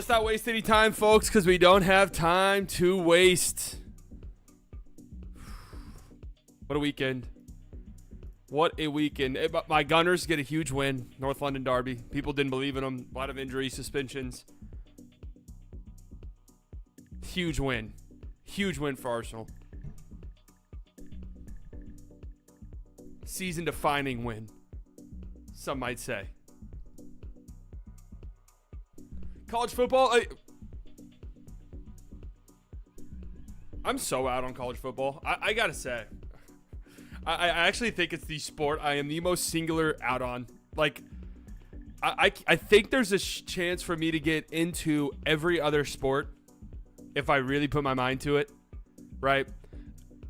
Let's not waste any time, folks, because we don't have time to waste. What a weekend. What a weekend. My Gunners get a huge win. North London Derby. People didn't believe in them. A lot of injuries, suspensions. Huge win. Huge win for Arsenal. Season-defining win, some might say. College football, I'm so out on college football. I gotta say, I actually think it's the sport I am the most singular out on. Like, I think there's a chance for me to get into every other sport if I really put my mind to it, right?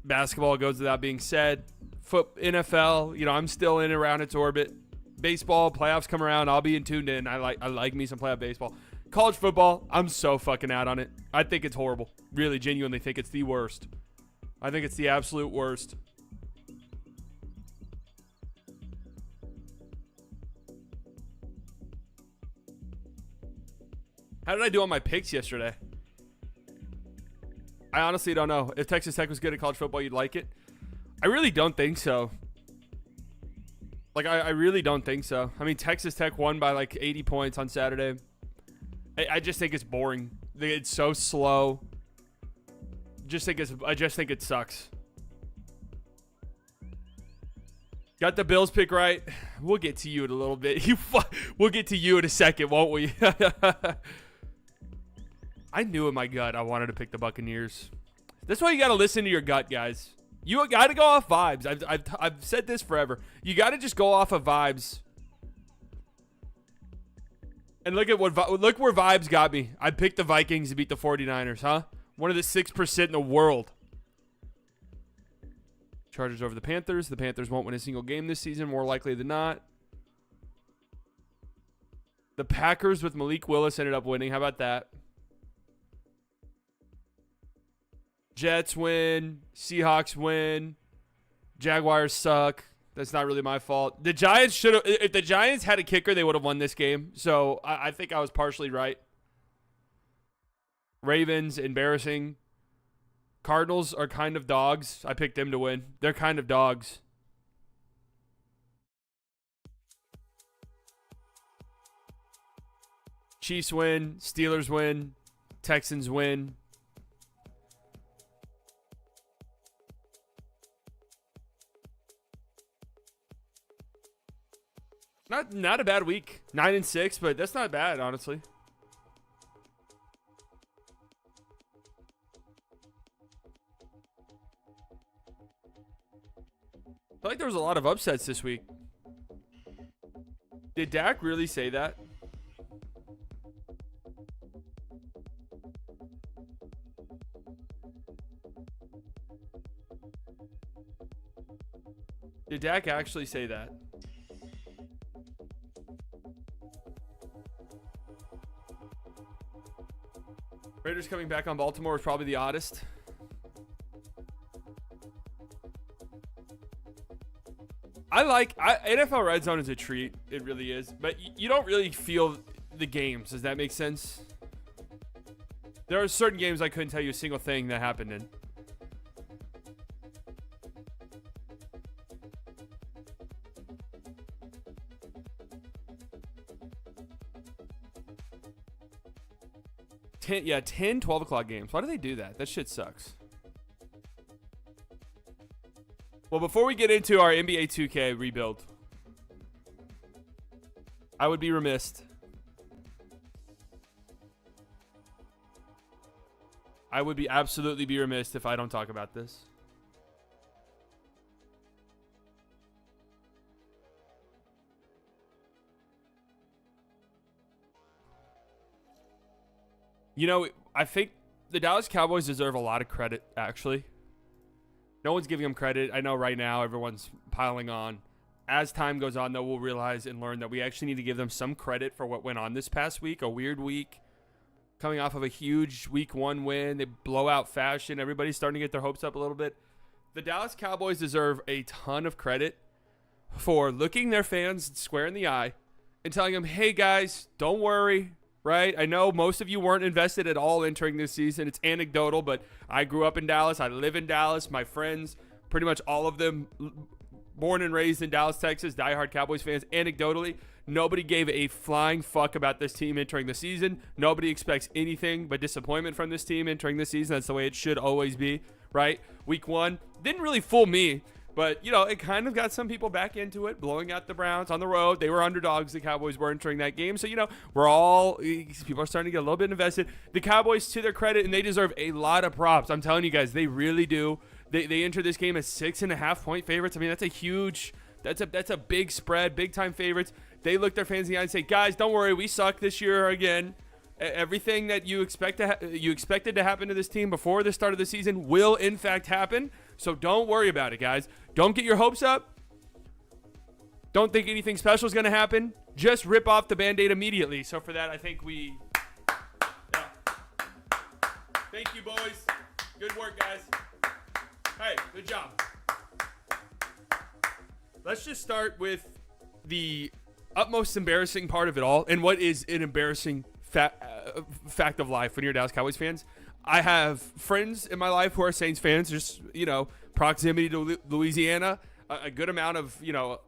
Basketball goes without being said. NFL, I'm still in and around its orbit. Baseball, playoffs come around, I'll be tuned in. I like me some playoff baseball. College football, I'm so fucking out on it. I think it's horrible. Really, genuinely think it's the worst. I think it's the absolute worst. How did I do on my picks yesterday? I honestly don't know. If Texas Tech was good at college football, you'd like it. I really don't think so. Like, I really don't think so. I mean, Texas Tech won by like 80 points on Saturday. I just think it's boring. It's so slow. I just think it sucks. Got the Bills pick right. We'll get to you in a little bit. We'll get to you in a second, won't we? I knew in my gut I wanted to pick the Buccaneers. That's why you got to listen to your gut, guys. You got to go off vibes. I've said this forever. You got to just go off of vibes. And look where vibes got me. I picked the Vikings to beat the 49ers, huh? One of the 6% in the world. Chargers over the Panthers. The Panthers won't win a single game this season, more likely than not. The Packers with Malik Willis ended up winning. How about that? Jets win. Seahawks win. Jaguars suck. That's not really my fault. The Giants should have. If the Giants had a kicker, they would have won this game. So I think I was partially right. Ravens, embarrassing. Cardinals are kind of dogs. I picked them to win. They're kind of dogs. Chiefs win. Steelers win. Texans win. Not a bad week. 9-6, but that's not bad, honestly. I feel like there was a lot of upsets this week. Did Dak really say that? Did Dak actually say that? Raiders coming back on Baltimore is probably the oddest. NFL Red Zone is a treat. It really is. But you don't really feel the games. Does that make sense? There are certain games I couldn't tell you a single thing that happened in. Yeah, 10, 12 o'clock games. Why do they do that? That shit sucks. Well, before we get into our NBA 2K rebuild, I would be remiss. I would be absolutely be remiss if I don't talk about this. I think the Dallas Cowboys deserve a lot of credit, actually. No one's giving them credit. I know right now everyone's piling on. As time goes on, though, we'll realize and learn that we actually need to give them some credit for what went on this past week. A weird week. Coming off of a huge week 1 win. They blow out fashion. Everybody's starting to get their hopes up a little bit. The Dallas Cowboys deserve a ton of credit for looking their fans square in the eye and telling them, hey, guys, don't worry. right? I know most of you weren't invested at all entering this season. It's anecdotal, but I grew up in Dallas. I live in Dallas. My friends, pretty much all of them, born and raised in Dallas, Texas, diehard Cowboys fans. Anecdotally, nobody gave a flying fuck about this team entering the season. Nobody expects anything but disappointment from this team entering the season. That's the way it should always be, right? Week 1 didn't really fool me, but, it kind of got some people back into it, blowing out the Browns on the road. They were underdogs. The Cowboys were entering that game. So, people are starting to get a little bit invested. The Cowboys, to their credit, and they deserve a lot of props. I'm telling you guys, they really do. They entered this game as 6.5-point favorites. I mean, that's a big spread, big time favorites. They look their fans in the eye and say, guys, don't worry, we suck this year again. Everything that you expected to happen to this team before the start of the season will in fact happen. So don't worry about it, guys. Don't get your hopes up. Don't think anything special is going to happen. Just rip off the Band-Aid immediately. So for that, I think thank you, boys. Good work, guys. Hey, good job. Let's just start with the utmost embarrassing part of it all, and what is an embarrassing fact of life when you're Dallas Cowboys fans. I have friends in my life who are Saints fans, just, proximity to Louisiana, a good amount of,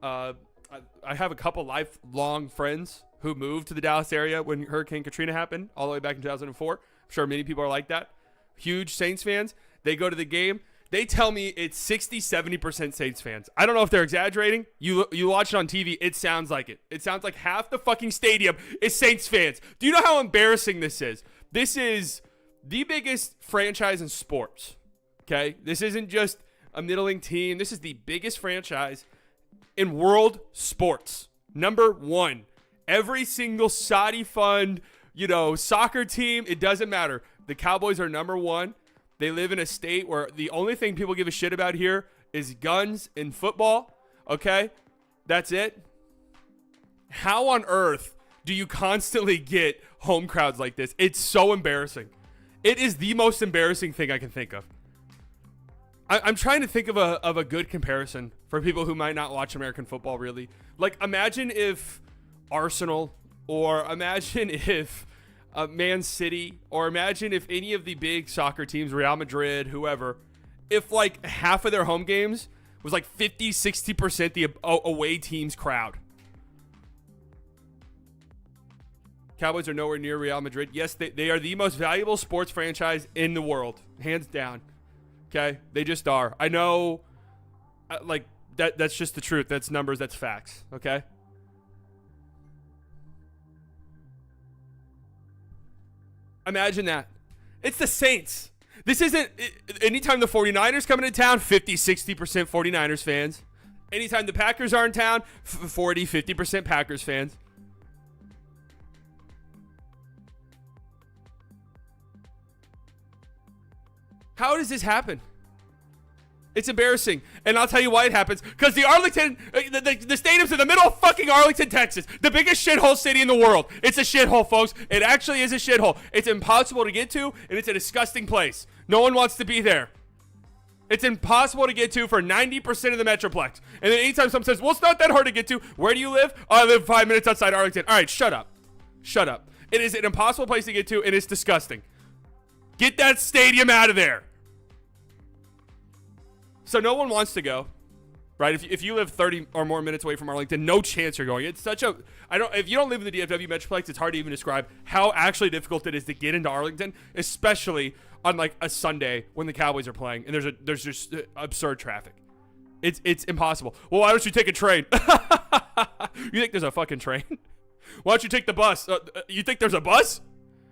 I have a couple lifelong friends who moved to the Dallas area when Hurricane Katrina happened all the way back in 2004. I'm sure many people are like that. Huge Saints fans. They go to the game. They tell me it's 60-70% Saints fans. I don't know if they're exaggerating. You watch it on TV, it sounds like it. It sounds like half the fucking stadium is Saints fans. Do you know how embarrassing this is? This is the biggest franchise in sports, okay? This isn't just a middling team. This is the biggest franchise in world sports. Number 1. Every single Saudi fund, soccer team, it doesn't matter. The Cowboys are number 1. They live in a state where the only thing people give a shit about here is guns and football, okay? That's it. How on earth do you constantly get home crowds like this? It's so embarrassing. It is the most embarrassing thing I can think of. I'm trying to think of a good comparison for people who might not watch American football, really. Like, imagine if Arsenal, or imagine if Man City, or imagine if any of the big soccer teams, Real Madrid, whoever, if like half of their home games was like 50-60% the away team's crowd. Cowboys are nowhere near Real Madrid. Yes, they are the most valuable sports franchise in the world, hands down. Okay, they just are. I know, that's just the truth. That's numbers. That's facts. Okay. Imagine that. It's the Saints. This isn't, anytime the 49ers come into town, 50-60% 49ers fans. Anytime the Packers are in town, 40-50% Packers fans. How does this happen? It's embarrassing. And I'll tell you why it happens. Because the Arlington, the stadium's in the middle of fucking Arlington, Texas. The biggest shithole city in the world. It's a shithole, folks. It actually is a shithole. It's impossible to get to, and it's a disgusting place. No one wants to be there. It's impossible to get to for 90% of the Metroplex. And then anytime someone says, well, it's not that hard to get to. Where do you live? Oh, I live 5 minutes outside Arlington. All right, shut up. Shut up. It is an impossible place to get to, and it's disgusting. Get that stadium out of there. So no one wants to go, right? If you live 30 or more minutes away from Arlington, no chance you're going. It's such a, if you don't live in the DFW Metroplex, it's hard to even describe how actually difficult it is to get into Arlington, especially on like a Sunday when the Cowboys are playing and there's just absurd traffic. It's impossible. Well, why don't you take a train? You think there's a fucking train? Why don't you take the bus? You think there's a bus?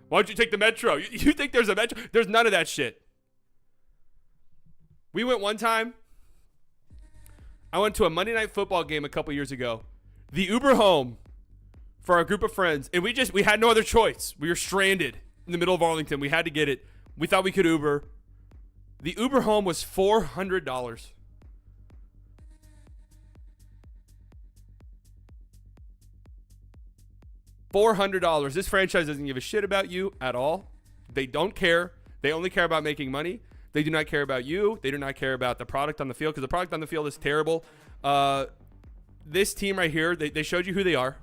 Why don't you take the metro? You think there's a metro? There's none of that shit. We went one time. I went to a Monday Night Football game a couple years ago. The Uber home for our group of friends, and we had no other choice. We were stranded in the middle of Arlington. We had to get it. We thought we could Uber. The Uber home was $400. $400. This franchise doesn't give a shit about you at all. They don't care. They only care about making money. They do not care about you. They do not care about the product on the field because the product on the field is terrible. This team right here, they showed you who they are.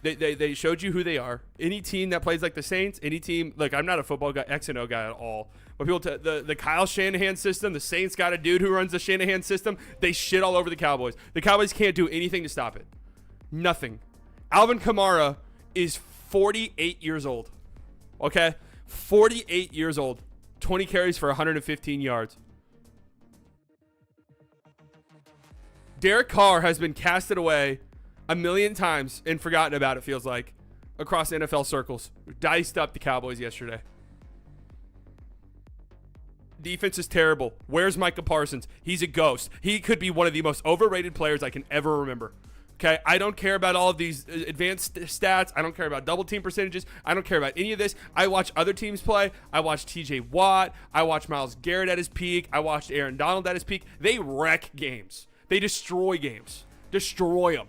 They showed you who they are. Any team that plays like the Saints, any team, like I'm not a football guy, X and O guy at all. But people, the Kyle Shanahan system, the Saints got a dude who runs the Shanahan system. They shit all over the Cowboys. The Cowboys can't do anything to stop it. Nothing. Alvin Kamara is 48 years old. Okay? 48 years old. 20 carries for 115 yards. Derek Carr has been casted away a million times and forgotten about, it feels like, across NFL circles. Diced up the Cowboys yesterday. Defense is terrible. Where's Micah Parsons? He's a ghost. He could be one of the most overrated players I can ever remember. Okay, I don't care about all of these advanced stats. I don't care about double team percentages. I don't care about any of this. I watch other teams play. I watch TJ Watt. I watch Myles Garrett at his peak. I watched Aaron Donald at his peak. They wreck games. They destroy games. Destroy them.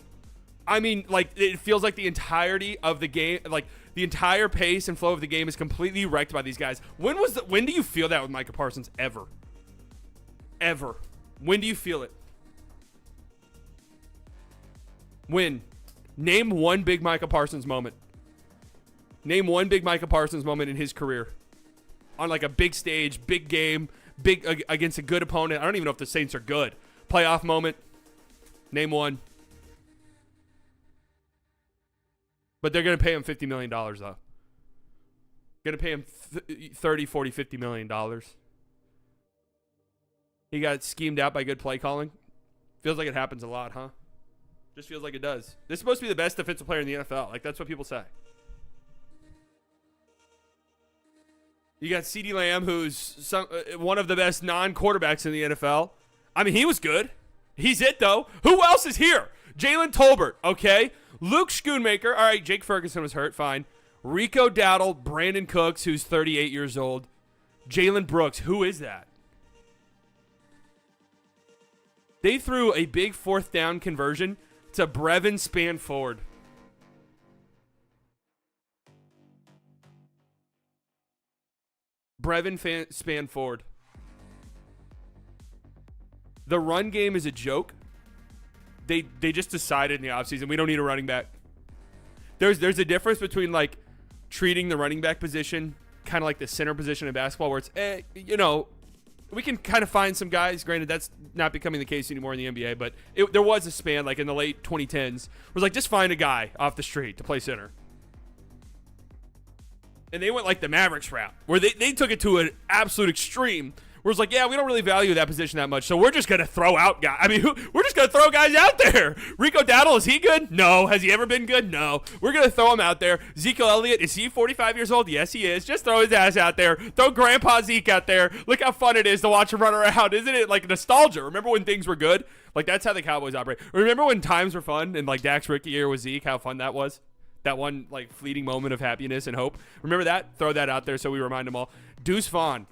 I mean, like, it feels like the entirety of the game, like, the entire pace and flow of the game is completely wrecked by these guys. When do you feel that with Micah Parsons? Ever. Ever. When do you feel it? When? Name one big Micah Parsons moment. Name one big Micah Parsons moment in his career. On like a big stage, big game, big against a good opponent. I don't even know if the Saints are good. Playoff moment. Name one. But they're going to pay him $50 million, though. Going to pay him $30, $40, $50 million. He got schemed out by good play calling. Feels like it happens a lot, huh? Just feels like it does. This is supposed to be the best defensive player in the NFL. Like, that's what people say. You got CeeDee Lamb, who's one of the best non-quarterbacks in the NFL. I mean, he was good. He's it, though. Who else is here? Jalen Tolbert, okay? Luke Schoonmaker. All right, Jake Ferguson was hurt. Fine. Rico Dowdle, Brandon Cooks, who's 38 years old. Jalen Brooks. Who is that? They threw a big fourth down conversion to Brevin Spanford. Brevin Spanford. The run game is a joke. They just decided in the offseason we don't need a running back. There's a difference between like treating the running back position kind of like the center position in basketball where it's we can kind of find some guys. Granted, that's not becoming the case anymore in the NBA, but there was a span like in the late 2010s where it was like just find a guy off the street to play center. And they went like the Mavericks route where they took it to an absolute extreme. Where it's like, yeah, we don't really value that position that much, so we're just going to throw out guys. I mean, we're just going to throw guys out there. Rico Dowdle, is he good? No. Has he ever been good? No. We're going to throw him out there. Ezekiel Elliott, is he 45 years old? Yes, he is. Just throw his ass out there. Throw Grandpa Zeke out there. Look how fun it is to watch him run around. Isn't it like nostalgia? Remember when things were good? Like, that's how the Cowboys operate. Remember when times were fun and, like, Dak's rookie year with Zeke, how fun that was? That one, like, fleeting moment of happiness and hope. Remember that? Throw that out there so we remind them all. Deuce Vaughn.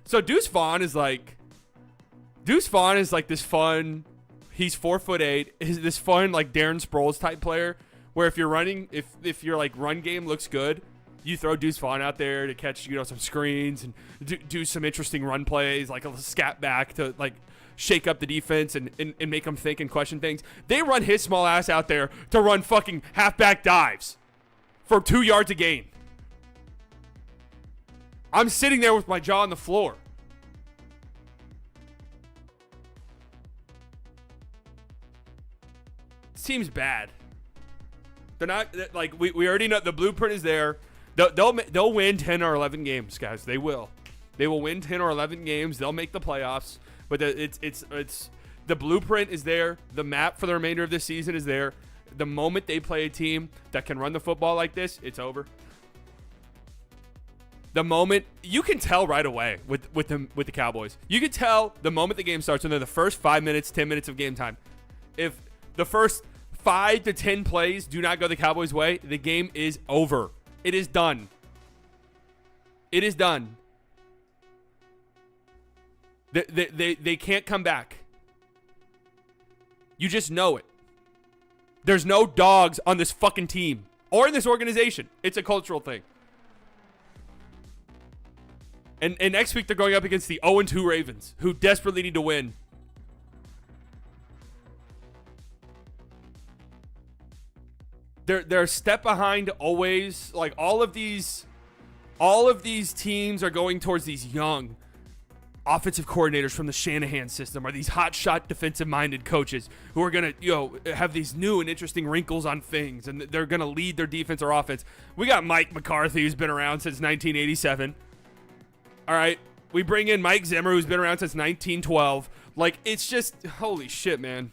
So Deuce Vaughn is like this fun, he's 4'8", is this fun like Darren Sproles type player where if you're running, if your like run game looks good, you throw Deuce Vaughn out there to catch, some screens and do some interesting run plays, like a scat back to like shake up the defense and make them think and question things. They run his small ass out there to run fucking halfback dives for 2 yards a gain. I'm sitting there with my jaw on the floor. It seems bad. They're not like we already know the blueprint is there. They'll win 10 or 11 games, guys. They will. They will win 10 or 11 games. They'll make the playoffs. But it's the blueprint is there. The map for the remainder of this season is there. The moment they play a team that can run the football like this, it's over. The moment you can tell right away with the Cowboys, you can tell the moment the game starts when they're the first 5 minutes, 10 minutes of game time. If the first 5 to 10 plays do not go the Cowboys' way, the game is over. It is done. It is done. They can't come back. You just know it. There's no dogs on this fucking team or in this organization. It's a cultural thing. And next week they're going up against the 0-2 Ravens, who desperately need to win. they're a step behind always. Like all of these teams are going towards these young offensive coordinators from the Shanahan system, or these hotshot defensive-minded coaches who are gonna, have these new and interesting wrinkles on things, and they're gonna lead their defense or offense. We got Mike McCarthy, who's been around since 1987. All right, we bring in Mike Zimmer, who's been around since 1912. Like, it's just holy shit, man.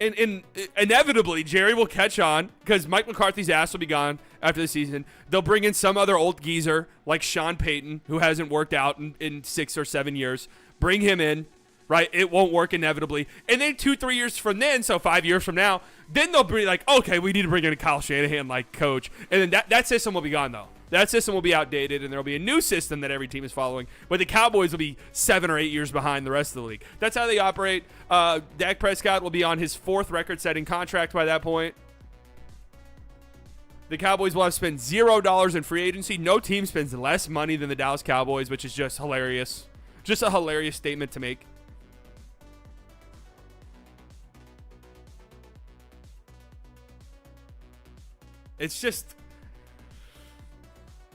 And inevitably, Jerry will catch on because Mike McCarthy's ass will be gone after the season. They'll bring in some other old geezer like Sean Payton, who hasn't worked out in 6 or 7 years. Bring him in, right? It won't work inevitably. And then 2-3 years from then, so 5 years from now, then they'll be like, okay, we need to bring in a Kyle Shanahan like coach. And then that system will be gone, though. That system will be outdated, and there will be a new system that every team is following. But the Cowboys will be 7 or 8 years behind the rest of the league. That's how they operate. Dak Prescott will be on his 4th record-setting contract by that point. The Cowboys will have spent $0 in free agency. No team spends less money than the Dallas Cowboys, which is just hilarious. Just a hilarious statement to make. It's just...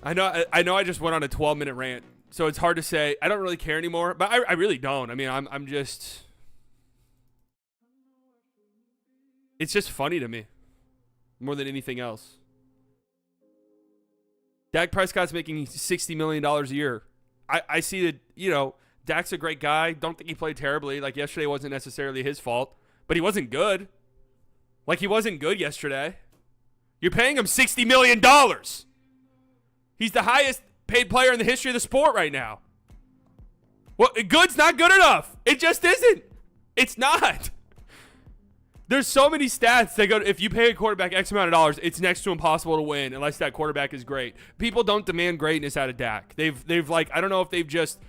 I know I just went on a 12-minute rant, so it's hard to say. I don't really care anymore, but I really don't. I mean, I'm just... It's just funny to me more than anything else. Dak Prescott's making $60 million a year. I see that, Dak's a great guy. Don't think he played terribly. Like, yesterday wasn't necessarily his fault, but he wasn't good. Like, he wasn't good yesterday. You're paying him $60 million. He's the highest paid player in the history of the sport right now. Well, good's not good enough. It just isn't. It's not. There's so many stats that go, if you pay a quarterback X amount of dollars, it's next to impossible to win unless that quarterback is great. People don't demand greatness out of Dak. They've like, I don't know if they've just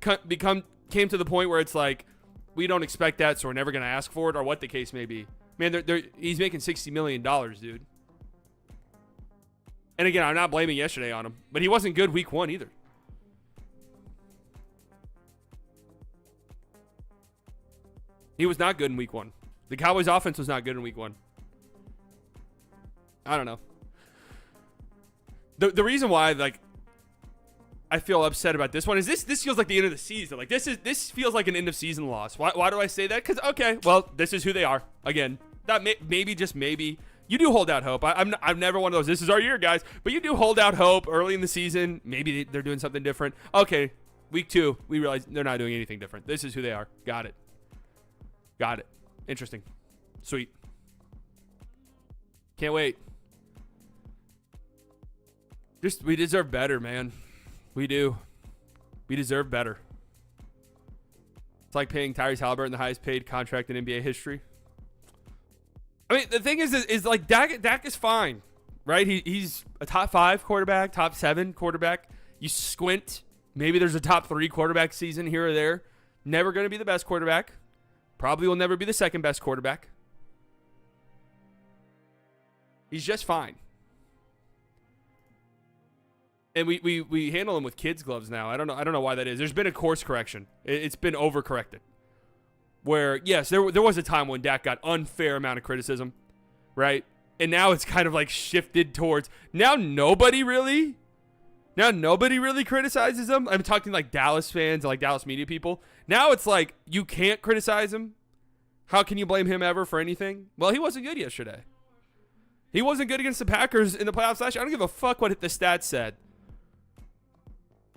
came to the point where it's like, we don't expect that, so we're never going to ask for it, or what the case may be. Man, he's making $60 million, dude. And again, I'm not blaming yesterday on him, but he wasn't good week 1 either. He was not good in week 1. The Cowboys offense was not good in week 1. I don't know. The reason why, like, I feel upset about this one is this feels like the end of the season. Like, this feels like an end of season loss. Why do I say that? Because, okay, well, this is who they are. Again, that maybe, just maybe, you do hold out hope. I'm never one of those, this is our year, guys. But you do hold out hope early in the season. Maybe they're doing something different. Okay, week 2, we realize they're not doing anything different. This is who they are. Got it. Interesting. Sweet. Can't wait. We deserve better, man. We do. We deserve better. It's like paying Tyrese Halliburton the highest paid contract in NBA history. I mean, the thing is like Dak is fine, right? He's a top 5 quarterback, top 7 quarterback. You squint, maybe there's a top 3 quarterback season here or there. Never going to be the best quarterback. Probably will never be the second best quarterback. He's just fine. And we handle him with kids' gloves now. I don't know why that is. There's been a course correction. It's been overcorrected. Where, yes, there was a time when Dak got unfair amount of criticism, right? And now it's kind of like shifted towards, now nobody really criticizes him. I'm talking like Dallas fans and like Dallas media people. Now it's like, you can't criticize him. How can you blame him ever for anything? Well, he wasn't good yesterday. He wasn't good against the Packers in the playoffs last year. I don't give a fuck what the stats said.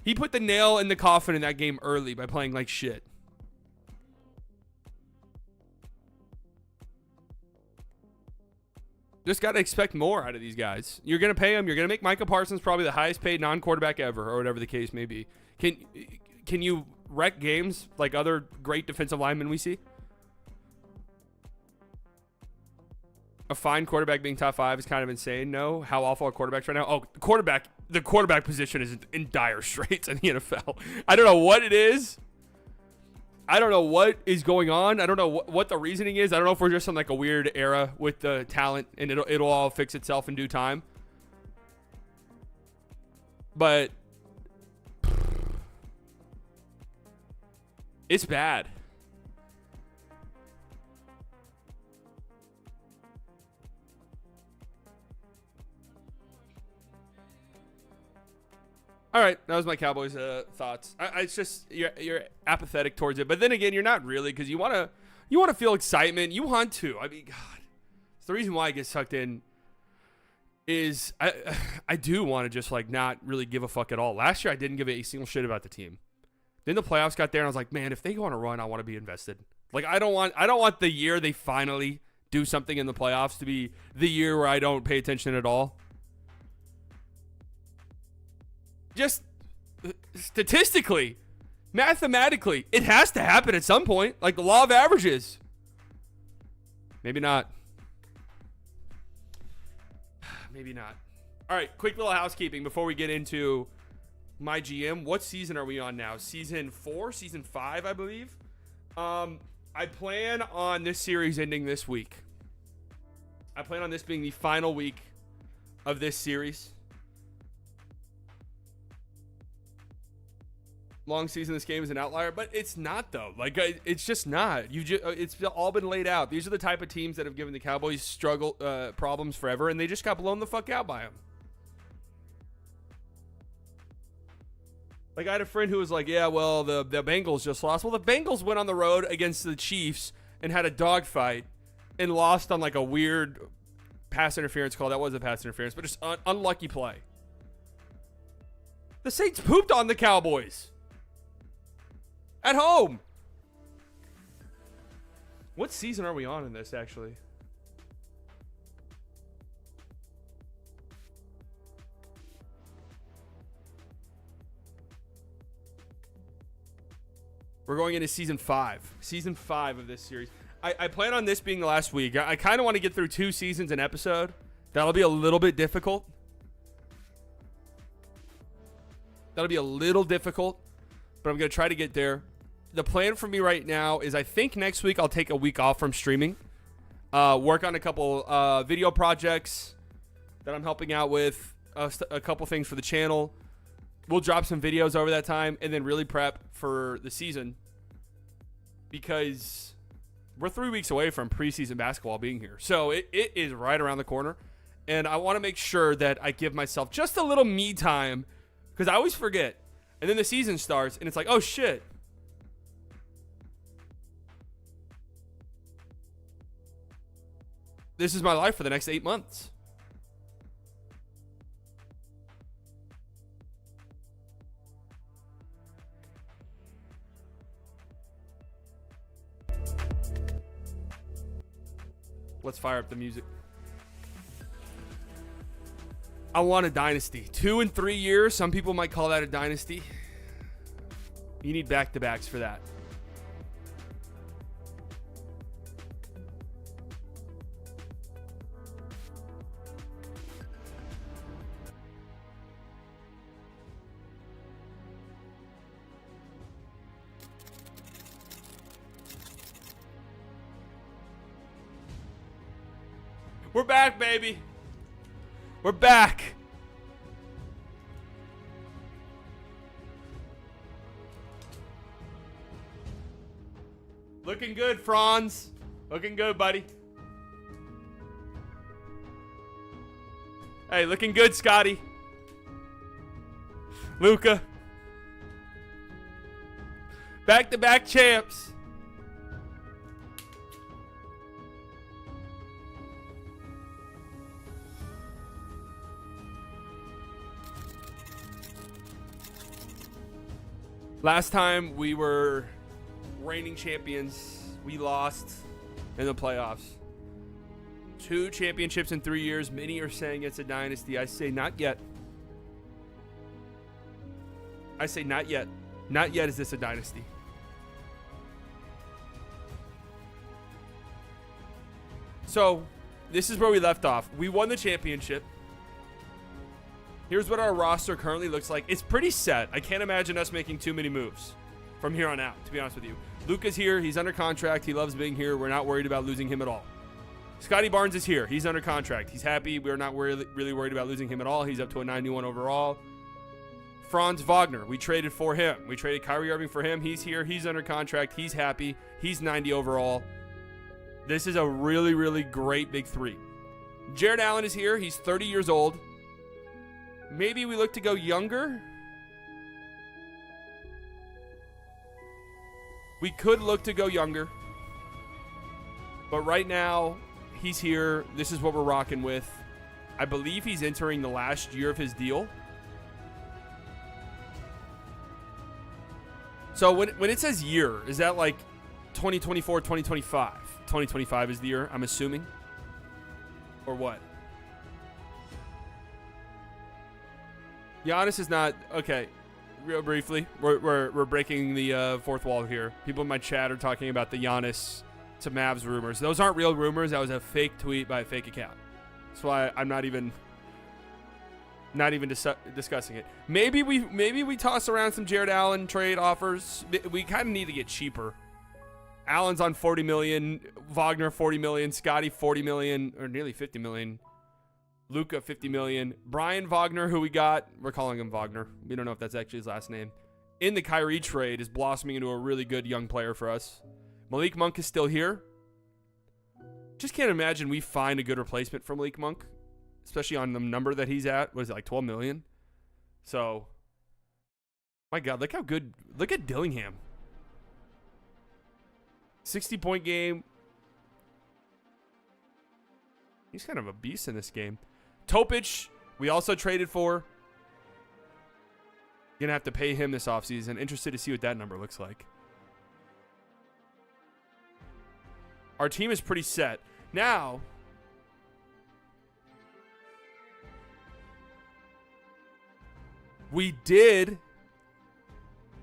He put the nail in the coffin in that game early by playing like shit. Just got to expect more out of these guys. You're going to pay them. You're going to make Micah Parsons probably the highest paid non-quarterback ever, or whatever the case may be. Can you wreck games like other great defensive linemen we see? A fine quarterback being top 5 is kind of insane. No, how awful are quarterbacks right now? Oh, the quarterback position is in dire straits in the NFL. I don't know what it is. I don't know what is going on. I don't know what the reasoning is. I don't know if we're just in like a weird era with the talent and it'll all fix itself in due time. But it's bad. All right, that was my Cowboys thoughts. It's just you're apathetic towards it, but then again, you're not really, because you want to feel excitement. You want to. I mean, God, it's the reason why I get sucked in. Is I do want to just like not really give a fuck at all. Last year I didn't give a single shit about the team. Then the playoffs got there and I was like, man, if they go on a run, I want to be invested. Like I don't want the year they finally do something in the playoffs to be the year where I don't pay attention at all. Just statistically, mathematically, it has to happen at some point. Like the law of averages. Maybe not. Maybe not. All right, quick little housekeeping before we get into my GM. What season are we on now? Season 4, season 5, I believe. I plan on this series ending this week. I plan on this being the final week of this series. Long season, this game is an outlier, but it's not though. Like it's just not. It's all been laid out. These are the type of teams that have given the Cowboys problems forever, and they just got blown the fuck out by them. Like I had a friend who was like, "Yeah, well, the Bengals just lost." Well, the Bengals went on the road against the Chiefs and had a dogfight and lost on like a weird pass interference call. That wasn't pass interference, but just unlucky play. The Saints pooped on the Cowboys. At home. What season are we on in this, actually? We're going into season 5. Season 5 of this series. I plan on this being the last week. I kind of want to get through 2 seasons an episode. That'll be a little bit difficult. But I'm going to try to get there. The plan for me right now is I think next week I'll take a week off from streaming. Work on a couple video projects that I'm helping out with. A couple things for the channel. We'll drop some videos over that time and then really prep for the season. Because we're 3 weeks away from preseason basketball being here. So it is right around the corner. And I want to make sure that I give myself just a little me time. Because I always forget. And then the season starts, and it's like, oh, shit. This is my life for the next 8 months. Let's fire up the music. I want a dynasty. 2 and 3 years. Some people might call that a dynasty. You need back-to-backs for that. We're back, baby. We're back. Looking good, Franz. Looking good, buddy. Hey, looking good, Scotty. Luca. Back-to-back champs. Last time we were reigning champions, we lost in the playoffs. 2 championships in 3 years. Many are saying it's a dynasty. I say not yet. I say not yet. Not yet is this a dynasty. So, this is where we left off. We won the championship. Here's what our roster currently looks like. It's pretty set. I can't imagine us making too many moves from here on out, to be honest with you. Luka's here. He's under contract. He loves being here. We're not worried about losing him at all. Scotty Barnes is here. He's under contract. He's happy. We're not really worried about losing him at all. He's up to a 91 overall. Franz Wagner, we traded for him. We traded Kyrie Irving for him. He's here. He's under contract. He's happy. He's 90 overall. This is a really, really great big 3. Jared Allen is here. He's 30 years old. Maybe we look to go younger. We could look to go younger. But right now, he's here. This is what we're rocking with. I believe he's entering the last year of his deal. So when it says year, is that like 2024, 2025? 2025 is the year, I'm assuming. Or what? Giannis is not... Okay, real briefly. We're breaking the fourth wall here. People in my chat are talking about the Giannis to Mavs rumors. Those aren't real rumors. That was a fake tweet by a fake account. That's why I'm not even discussing it. Maybe we toss around some Jared Allen trade offers. We kind of need to get cheaper. Allen's on 40 million, Wagner 40 million, Scotty 40 million, or nearly 50 million. Luka 50 million. Brian Wagner, who we're calling him Wagner. We don't know if that's actually his last name. In the Kyrie trade is blossoming into a really good young player for us. Malik Monk is still here. Just can't imagine we find a good replacement for Malik Monk, especially on the number that he's at. What is it, like 12 million? So, my God, look how good. Look at Dillingham. 60-point game. He's kind of a beast in this game. Topic, we also traded for. Gonna have to pay him this offseason. Interested to see what that number looks like. Our team is pretty set. Now, we did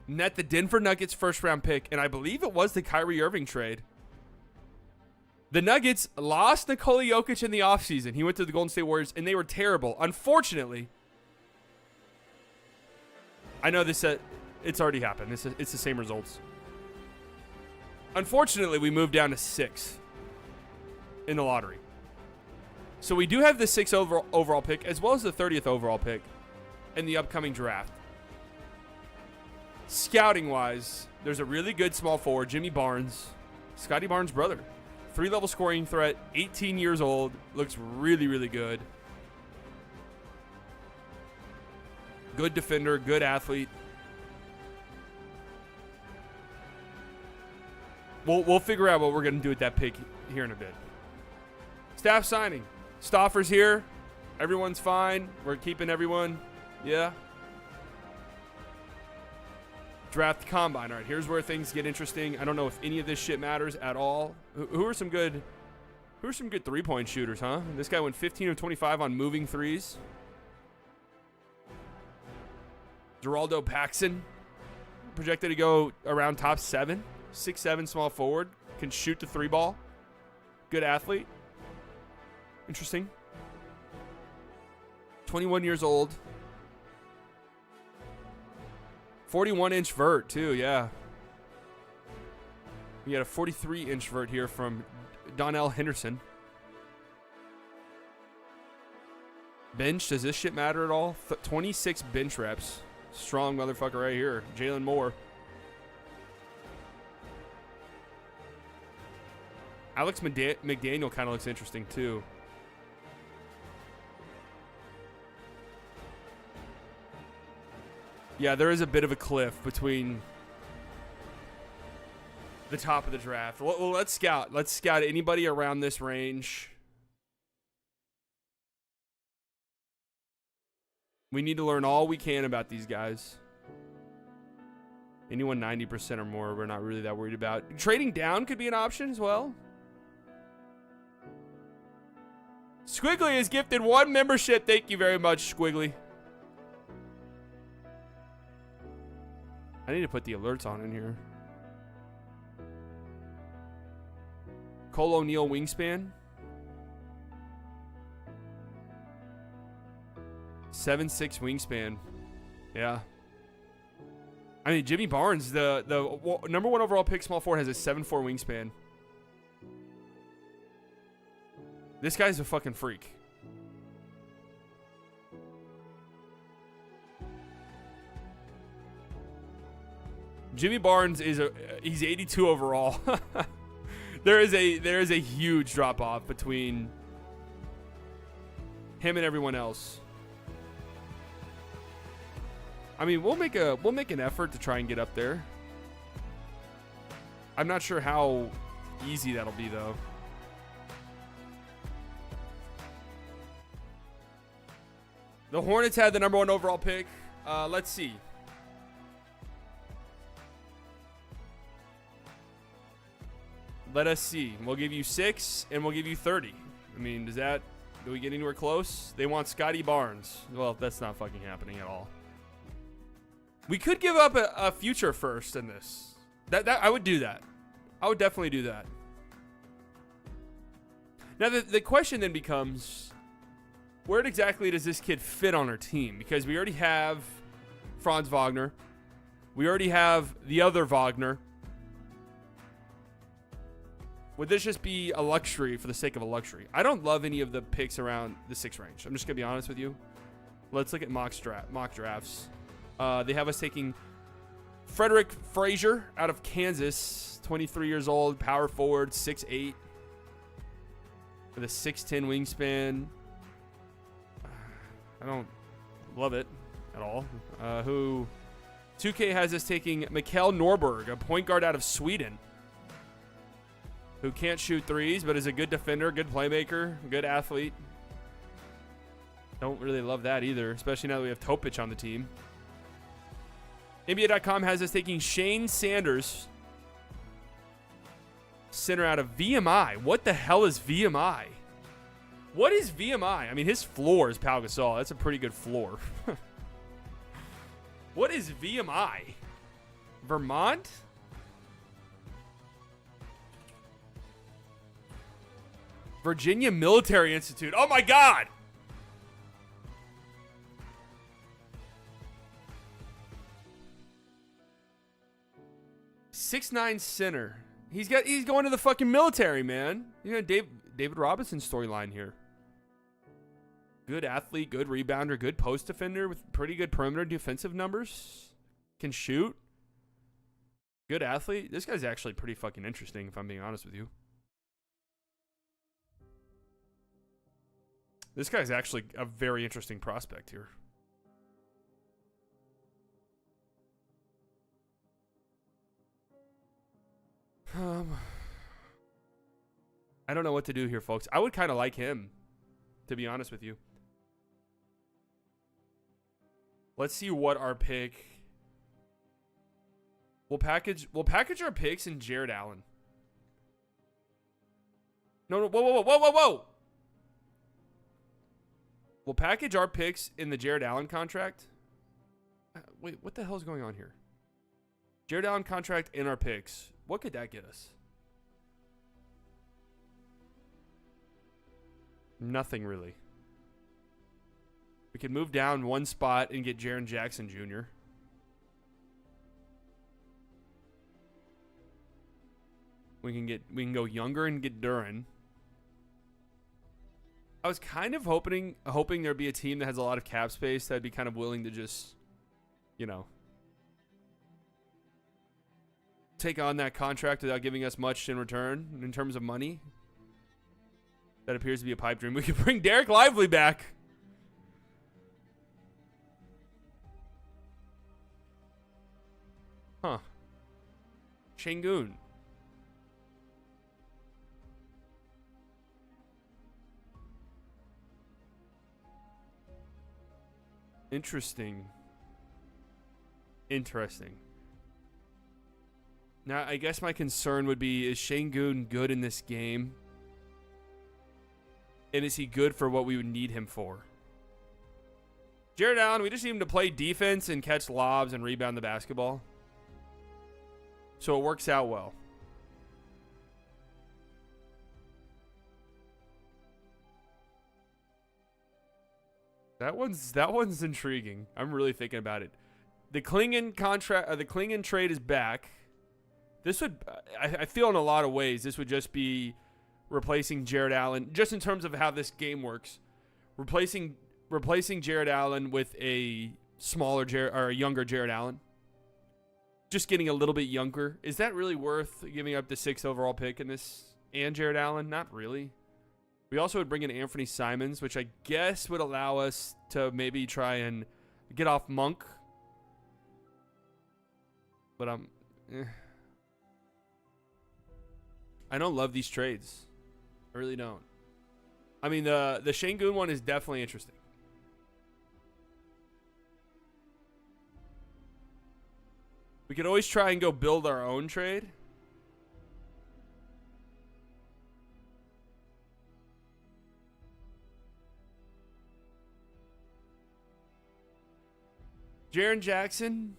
net the Denver Nuggets first round pick, and I believe it was the Kyrie Irving trade. The Nuggets lost Nikola Jokic in the offseason. He went to the Golden State Warriors, and they were terrible. Unfortunately, I know this it's already happened. It's the same results. Unfortunately, we moved down to 6 in the lottery. So we do have the 6th overall pick, as well as the 30th overall pick in the upcoming draft. Scouting-wise, there's a really good small forward, Jimmy Barnes, Scotty Barnes' brother. 3-level scoring threat, 18 years old, looks really, really good. Good defender, good athlete. We'll figure out what we're going to do with that pick here in a bit. Staff signing. Stauffer's here. Everyone's fine. We're keeping everyone. Yeah. Draft combine. All right, here's where things get interesting. I don't know if any of this shit matters at all. Who are some good 3-point shooters, huh? This guy went 15 of 25 on moving threes. Geraldo Paxson, projected to go around top 7. 6'7", small forward. Can shoot the 3 ball. Good athlete. Interesting. 21 years old. 41-inch vert, too, yeah. We got a 43-inch vert here from Donnell Henderson. Bench, does this shit matter at all? 26 bench reps. Strong motherfucker right here. Jalen Moore. Alex McDaniel kind of looks interesting, too. Yeah, there is a bit of a cliff between the top of the draft. Well, let's scout. Let's scout anybody around this range. We need to learn all we can about these guys. Anyone 90% or more, we're not really that worried about. Trading down could be an option as well. Squiggly is gifted 1 membership. Thank you very much, Squiggly. I need to put the alerts on in here. Cole O'Neal wingspan. 7'6" wingspan. Yeah. I mean, Jimmy Barnes, the number 1 overall pick, small forward, has a 7'4" wingspan. This guy's a fucking freak. Jimmy Barnes he's 82 overall. there is a huge drop off between him and everyone else. I mean, we'll make an effort to try and get up there. I'm not sure how easy that'll be, though. The Hornets had the number 1 overall pick. Let's see. Let us see. We'll give you 6, and we'll give you 30. I mean, do we get anywhere close? They want Scotty Barnes. Well, that's not fucking happening at all. We could give up a future first in this. That I would do that. I would definitely do that. Now, the question then becomes, where exactly does this kid fit on our team? Because we already have Franz Wagner. We already have the other Wagner. Would this just be a luxury for the sake of a luxury? I don't love any of the picks around the 6 range. I'm just going to be honest with you. Let's look at mock drafts. They have us taking Frederick Frazier out of Kansas, 23 years old, power forward, 6'8", with a 6'10" wingspan. I don't love it at all. 2K has us taking Mikael Norberg, a point guard out of Sweden, who can't shoot threes, but is a good defender, good playmaker, good athlete. Don't really love that either, especially now that we have Topic on the team. NBA.com has us taking Shane Sanders, center out of VMI. What the hell is VMI? What is VMI? I mean, his floor is Pau Gasol. That's a pretty good floor. What is VMI? Vermont? Virginia Military Institute. Oh my God. .6'9" center. He's going to the fucking military, man. You know, David Robinson storyline here. Good athlete, good rebounder, good post defender with pretty good perimeter defensive numbers. Can shoot. Good athlete. This guy's actually pretty fucking interesting, if I'm being honest with you. This guy's actually a very interesting prospect here. I don't know what to do here, folks. I would kind of like him, to be honest with you. Let's see what our pick. We'll package our picks in Jared Allen. No, whoa. We'll package our picks in the Jared Allen contract. Wait, what the hell is going on here? Jared Allen contract in our picks. What could that get us? Nothing really. We could move down 1 spot and get Jaren Jackson Jr. We can go younger and get Duren. I was kind of hoping there'd be a team that has a lot of cap space that'd be kind of willing to just, you know, take on that contract without giving us much in return in terms of money. That appears to be a pipe dream. We could bring Derek Lively back. Huh. Şengün. Interesting. Now, I guess my concern would be, is Şengün good in this game? And is he good for what we would need him for? Jared Allen, we just need him to play defense and catch lobs and rebound the basketball. So it works out well. That one's intriguing. I'm really thinking about it. The Klingon contract, the Klingon trade is back. This would, I feel in a lot of ways, this would just be replacing Jared Allen, just in terms of how this game works. Replacing Jared Allen with a younger Jared Allen. Just getting a little bit younger. Is that really worth giving up the 6th overall pick in this and Jared Allen? Not really. We also would bring in Anthony Simons, which I guess would allow us to maybe try and get off Monk. But I don't love these trades. I really don't. I mean, the Şengün one is definitely interesting. We could always try and go build our own trade. Jaren Jackson.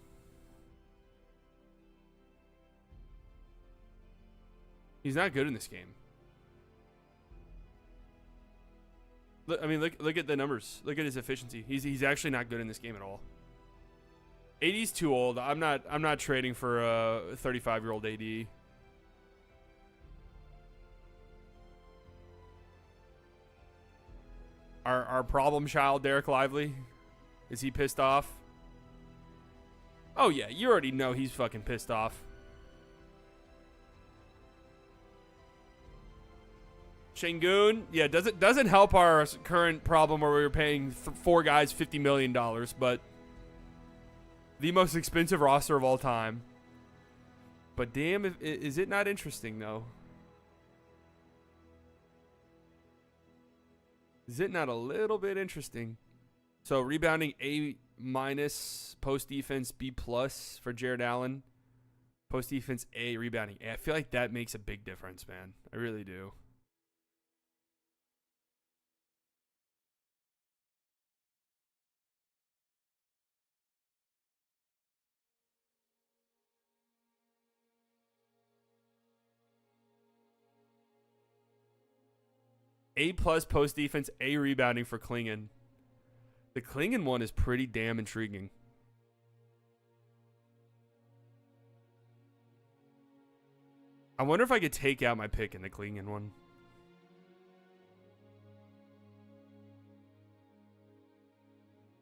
He's not good in this game. Look, I mean, look at the numbers. Look at his efficiency. He's actually not good in this game at all. AD's too old. I'm not trading for a 35-year-old AD. Our problem child, Derek Lively, is he pissed off? Oh yeah, you already know he's fucking pissed off. Şengün, yeah, doesn't help our current problem where we were paying 4 guys $50 million, but the most expensive roster of all time. But damn, is it not interesting though? Is it not a little bit interesting? So rebounding A-, post defense B+ for Jared Allen. Post defense A, rebounding A. I feel like that makes a big difference, man. I really do. A+ post defense, A rebounding for Klingon. The Klingon one is pretty damn intriguing. I wonder if I could take out my pick in the Klingon one.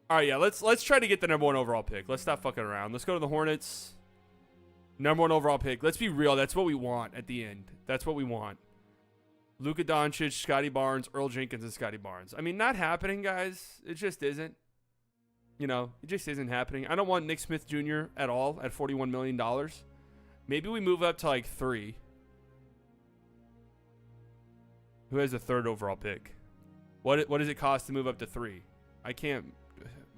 All right, yeah, let's try to get the #1 overall pick. Let's stop fucking around. Let's go to the Hornets. #1 overall pick. Let's be real. That's what we want at the end. That's what we want. Luka Doncic, Scotty Barnes, Earl Jenkins, and Scotty Barnes. I mean, not happening, guys. It just isn't. You know, it just isn't happening. I don't want Nick Smith Jr. at all at $41 million. Maybe we move up to like 3. Who has the 3rd overall pick? What does it cost to move up to 3? I can't.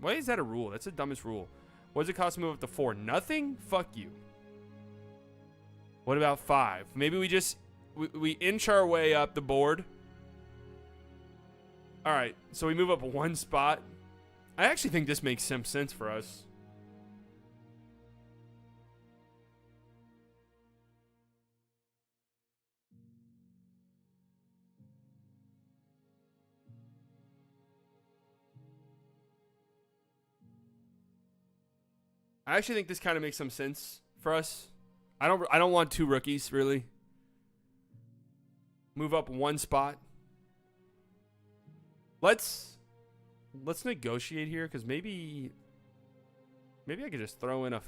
Why is that a rule? That's the dumbest rule. What does it cost to move up to 4? Nothing? Fuck you. What about 5? Maybe we just we inch our way up the board. All right, so we move up 1 spot. I actually think this makes some sense for us. I actually think this kind of makes some sense for us. I don't want 2 rookies, really. Move up 1 spot. Let's negotiate here, because maybe I could just throw in a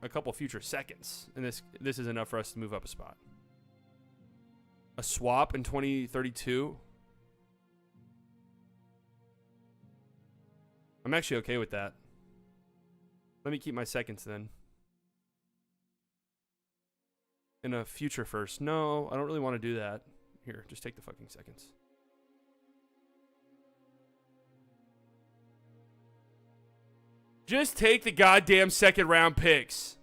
couple future seconds, and this is enough for us to move up a spot. A swap in 2032. I'm actually okay with that. Let me keep my seconds then. In a future first. No, I don't really want to do that. Here, just take the fucking seconds. Just take the goddamn 2nd round picks.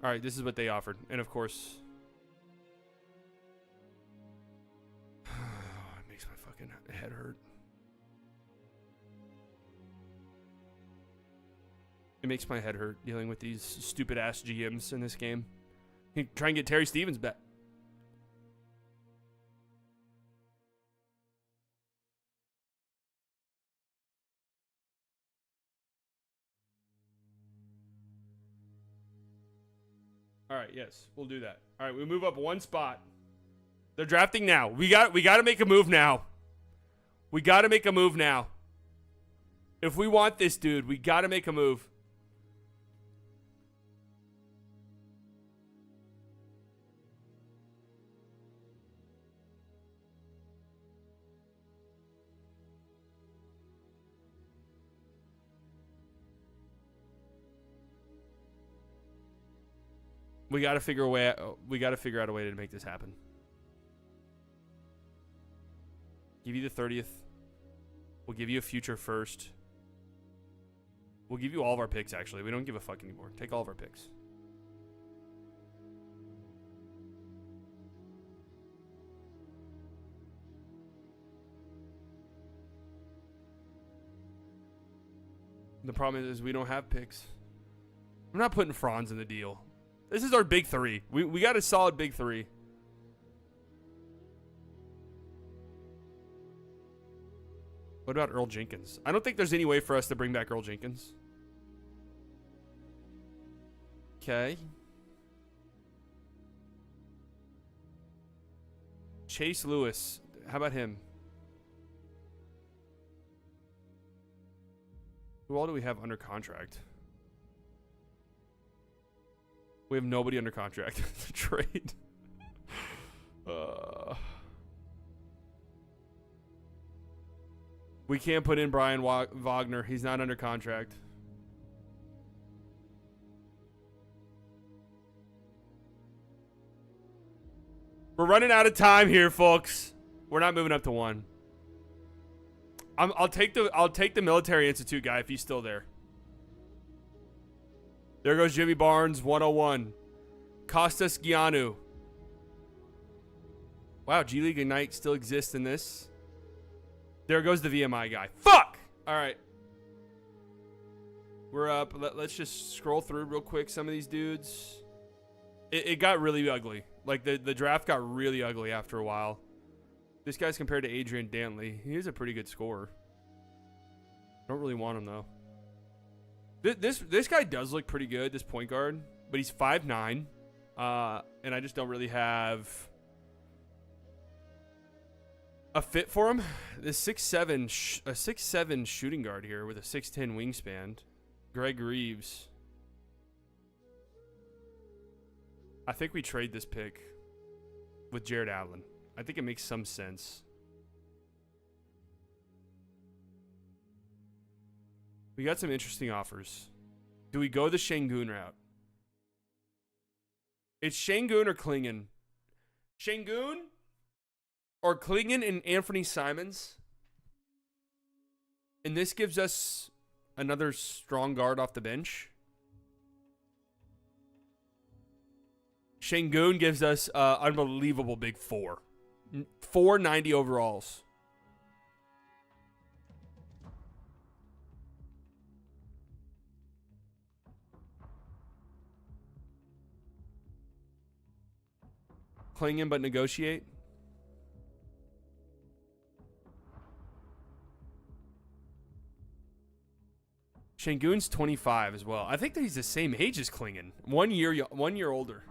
All right, this is what they offered. And of course, it makes my fucking head hurt. It makes my head hurt dealing with these stupid ass GMs in this game. Try and get Terry Stevens back. All right, yes, we'll do that. All right, we move up 1 spot. They're drafting now. We got to make a move now. We got to make a move now. If we want this dude, we got to make a move. We got to figure a way. We got to figure out a way to make this happen. Give you the 30th. We'll give you a future first. We'll give you all of our picks, actually. We don't give a fuck anymore. Take all of our picks. The problem is we don't have picks. I'm not putting Franz in the deal. This is our big three. We got a solid big three. What about Earl Jenkins? I don't think there's any way for us to bring back Earl Jenkins. Okay. Chase Lewis. How about him? Who all do we have under contract? We have nobody under contract to trade. We can't put in Brian Wagner. He's not under contract. We're running out of time here, folks. We're not moving up to 1. I'll take the Military Institute guy if he's still there. There goes Jimmy Barnes, 101. Costas Giannou. Wow, G League Ignite still exists in this. There goes the VMI guy. Fuck! All right. We're up. Let's just scroll through real quick some of these dudes. It got really ugly. Like, the draft got really ugly after a while. This guy's compared to Adrian Dantley. He is a pretty good scorer. Don't really want him, though. This guy does look pretty good, this point guard. But he's 5'9". And I just don't really have a fit for him. This 6'7" shooting guard here with a 6'10" wingspan. Greg Reeves. I think we trade this pick with Jared Allen. I think it makes some sense. We got some interesting offers. Do we go the Şengün route? It's Şengün or Klingon. Şengün or Klingon and Anthony Simons. And this gives us another strong guard off the bench. Şengün gives us unbelievable big 4. 490 overalls. Klingon but negotiate. Şengün's 25 as well. I think that he's the same age as Klingon. 1 year older.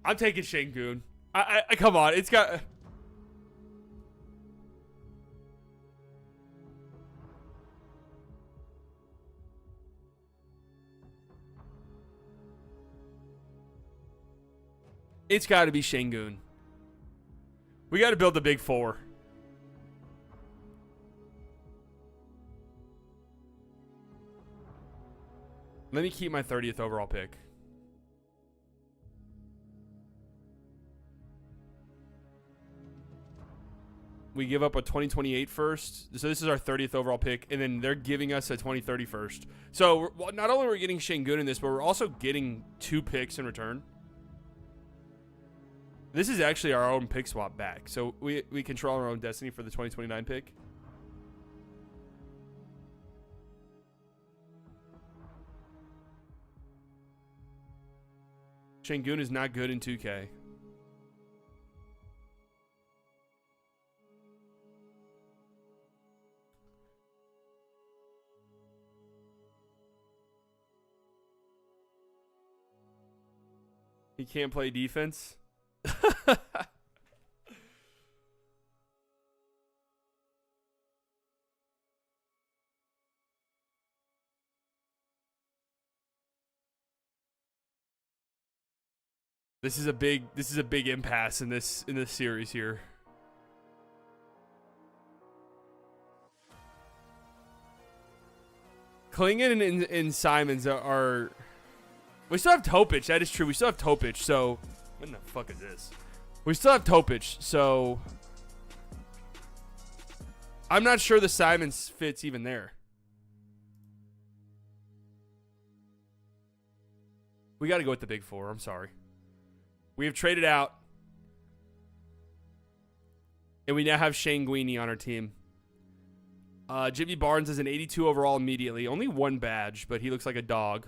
I'm taking Şengün. I come on. It's got. It's got to be Şengün. We got to build the big 4. Let me keep my 30th overall pick. We give up a 2028 first. So this is our 30th overall pick. And then they're giving us a 2030 first. So not only are we getting Şengün in this, but we're also getting 2 picks in return. This is actually our own pick swap back. So we control our own destiny for the 2029 pick. Şengün is not good in 2K. He can't play defense. This is a big impasse in this series here. Klingon and Simons are We still have Topic. That is true. We still have Topic. So, what the fuck is this? We still have Topic. So, I'm not sure the Simons fit's even there. We got to go with the big four. I'm sorry. We have traded out. And we now have Shane Guini on our team. Jimmy Barnes is an 82 overall immediately. Only one badge, but he looks like a dog.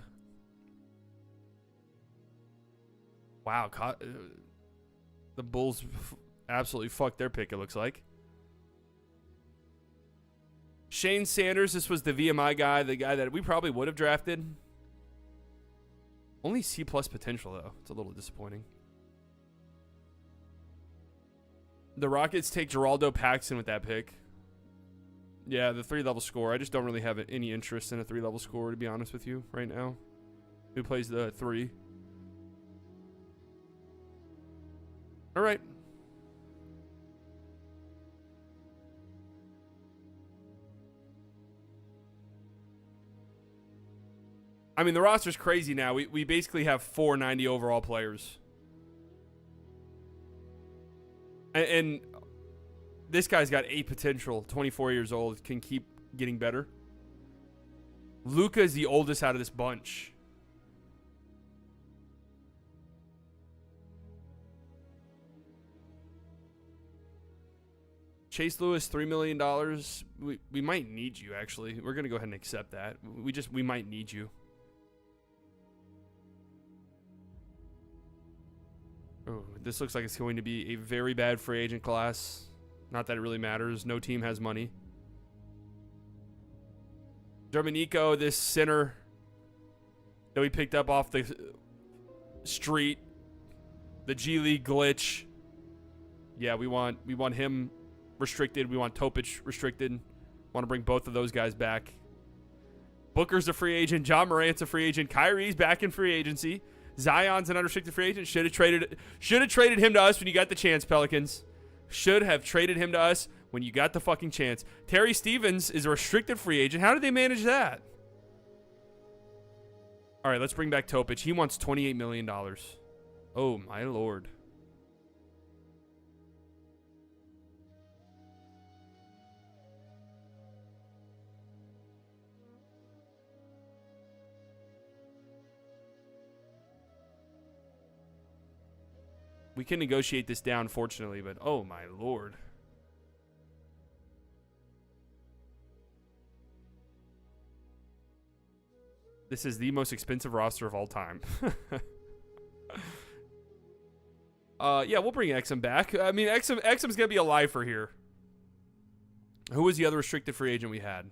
Wow. The Bulls absolutely fucked their pick, it looks like. Shane Sanders, this was the VMI guy, the guy that we probably would have drafted. Only C+ potential, though. It's a little disappointing. The Rockets take Geraldo Paxson with that pick. Yeah, the 3-level scorer. I just don't really have any interest in a 3-level scorer, to be honest with you, right now. Who plays the 3? All right. I mean, the roster's crazy now. We basically have 490 overall players. And this guy's got 8 potential, 24 years old, can keep getting better. Luka is the oldest out of this bunch. Chase Lewis, $3 million. We might need you, actually. We're going to go ahead and accept that. We might need you. Oh, this looks like it's going to be a very bad free agent class. Not that it really matters. No team has money. Dominico, this center that we picked up off the street. The G League glitch. Yeah, we want him restricted. We want Topic restricted. Want to bring both of those guys back. Booker's a free agent. John Morant's a free agent. Kyrie's back in free agency. Zion's an unrestricted free agent. Should have traded him to us when you got the chance, Pelicans. Should have traded him to us when you got the fucking chance. Terry Stevens is a restricted free agent. How did they manage that? All right, let's bring back Topic. He wants $28 million. Oh, my Lord. We can negotiate this down, fortunately, but oh my Lord. This is the most expensive roster of all time. Yeah, we'll bring Exum back. I mean, Exum's going to be a lifer here. Who was the other restricted free agent we had?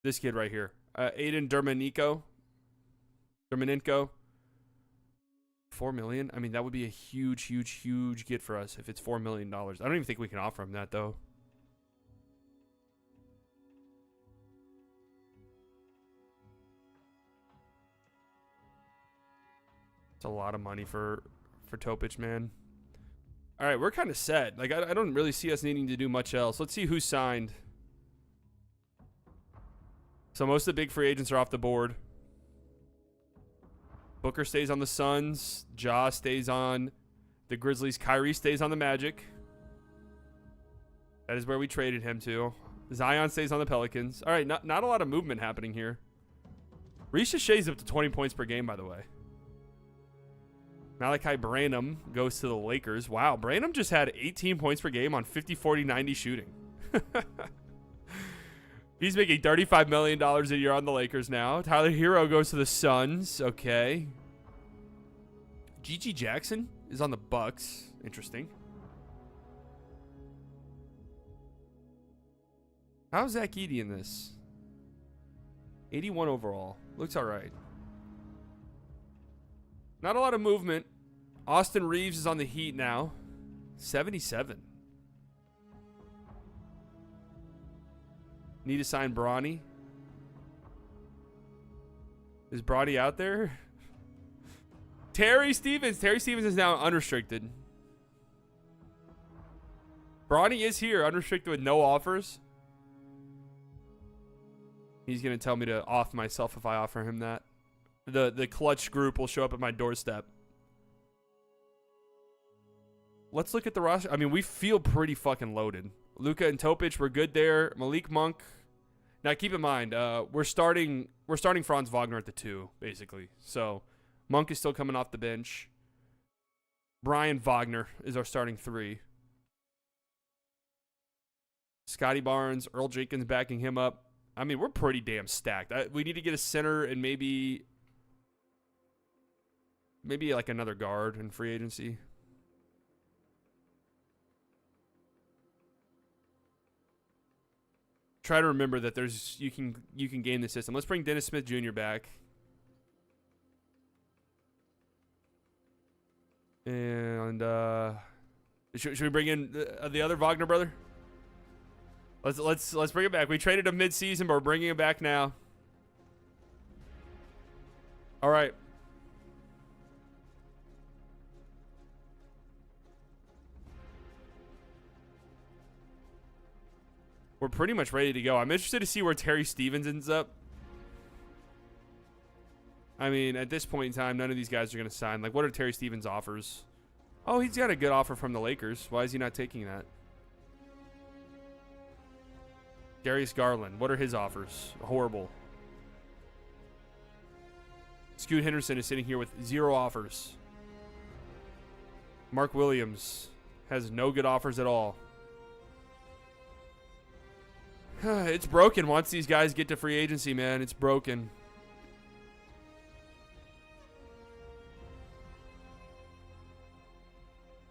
This kid right here. Aiden Dermanenko. $4 million. I mean, that would be a huge get for us if it's $4 million. I don't even think we can offer him that, though. It's a lot of money for Topic, man. All right, we're kind of set. Like, I don't really see us needing to do much else. Let's see who signed. So most of the big free agents are off the board. Booker stays on the Suns. Ja stays on the Grizzlies. Kyrie stays on the Magic. That is where we traded him to. Zion stays on the Pelicans. All right, not a lot of movement happening here. Reece Shay's up to 20 points per game, by the way. Malachi Branham goes to the Lakers. Wow, Branham just had 18 points per game on 50, 40, 90 shooting. He's making $35 million a year on the Lakers now. Tyler Hero goes to the Suns. Okay. Gigi Jackson is on the Bucks. Interesting. How's Zach Edey in this? 81 overall. Looks all right. Not a lot of movement. Austin Reeves is on the Heat now. 77. Need to sign Bronny. Is Bronny out there? Terry Stevens. Terry Stevens is now unrestricted. Bronny is here, unrestricted with no offers. He's going to tell me to off myself if I offer him that. The clutch group will show up at my doorstep. Let's look at the roster. I mean, we feel pretty fucking loaded. Luka and Topic, we're good there. Malik Monk. Now, keep in mind, we're starting Franz Wagner at the 2, basically. So, Monk is still coming off the bench. Brian Wagner is our starting 3. Scotty Barnes, Earl Jenkins backing him up. I mean, we're pretty damn stacked. We need to get a center and maybe like another guard in free agency. Try to remember that you can game the system. Let's bring Dennis Smith Jr. back. And should we bring in the other Wagner brother? Let's bring it back. We traded him mid-season, but we're bringing him back now. All right. We're pretty much ready to go. I'm interested to see where Terry Stevens ends up. I mean, at this point in time, none of these guys are going to sign. Like, what are Terry Stevens' offers? Oh, he's got a good offer from the Lakers. Why is he not taking that? Darius Garland, what are his offers? Horrible. Scoot Henderson is sitting here with 0 offers. Mark Williams has no good offers at all. It's broken once these guys get to free agency, man. It's broken.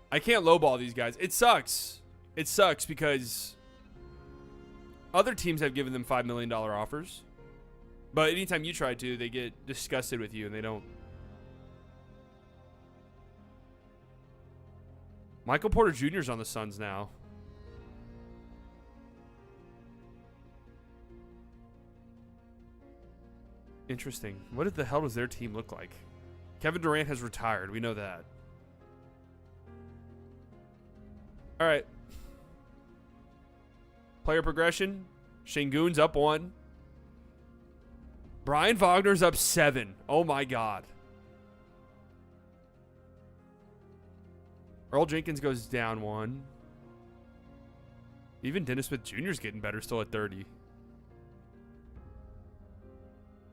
I can't lowball these guys. It sucks. It sucks because other teams have given them $5 million offers. But anytime you try to, they get disgusted with you and they don't. Michael Porter Jr. is on the Suns now. Interesting. What the hell does their team look like? Kevin Durant has retired. We know that. All right. Player progression. Şengün's up 1. Brian Wagner's up 7. Oh, my God. Earl Jenkins goes down 1. Even Dennis Smith Jr. is getting better still at 30.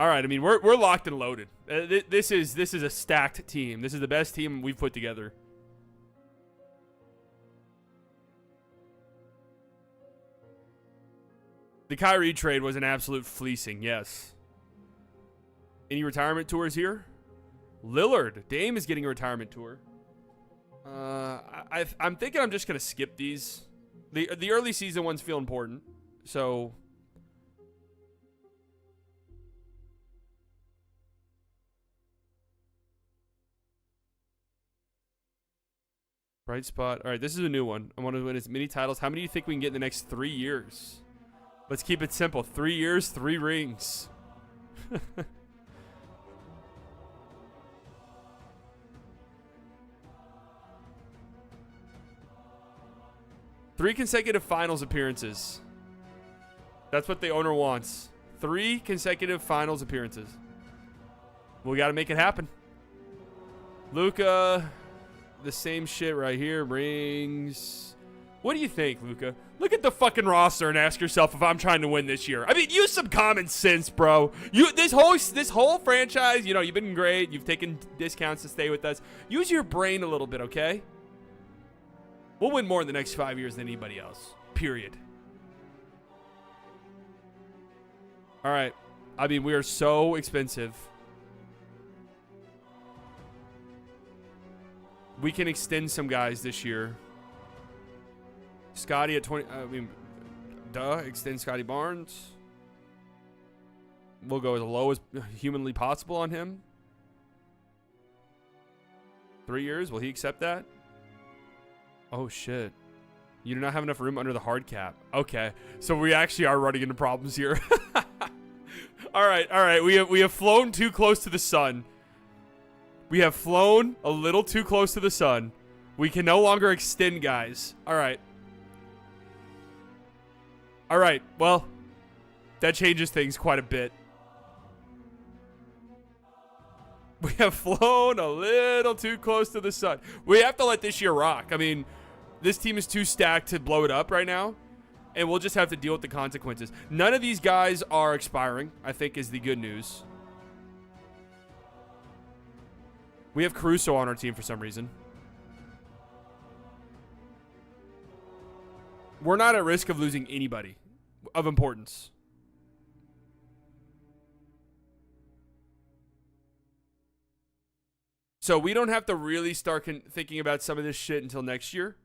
All right, I mean, we're locked and loaded. This is a stacked team. This is the best team we've put together. The Kyrie trade was an absolute fleecing, yes. Any retirement tours here? Lillard. Dame is getting a retirement tour. I'm thinking I'm just going to skip these. The early season ones feel important, so... Bright spot. All right, this is a new one. I want to win as many titles. How many do you think we can get in the next 3 years? Let's keep it simple. 3 years, 3 rings. 3 consecutive finals appearances. That's what the owner wants. 3 consecutive finals appearances. We got to make it happen. Luka, the same shit right here. Rings. What do you think, Luka? Look at the fucking roster and ask yourself if I'm trying to win this year. I mean, use some common sense, bro. This whole franchise, you know, you've been great. You've taken discounts to stay with us. Use your brain a little bit, okay? We'll win more in the next 5 years than anybody else. Period. All right. I mean, we are so expensive. We can extend some guys this year. Scotty at 20. I mean, extend Scotty Barnes. We'll go as low as humanly possible on him. 3 years. Will he accept that? Oh, shit. You do not have enough room under the hard cap. Okay. So we actually are running into problems here. All right. We have flown too close to the sun. We have flown a little too close to the sun. We can no longer extend guys. All right. Well, That changes things quite a bit. We have flown a little too close to the sun. We have to let this year rock. I mean, this team is too stacked to blow it up right now, and we'll just have to deal with the consequences. None of these guys are expiring, I think, is the good news. We have Caruso on our team for some reason. We're not at risk of losing anybody of importance. So we don't have to really start thinking about some of this shit until next year.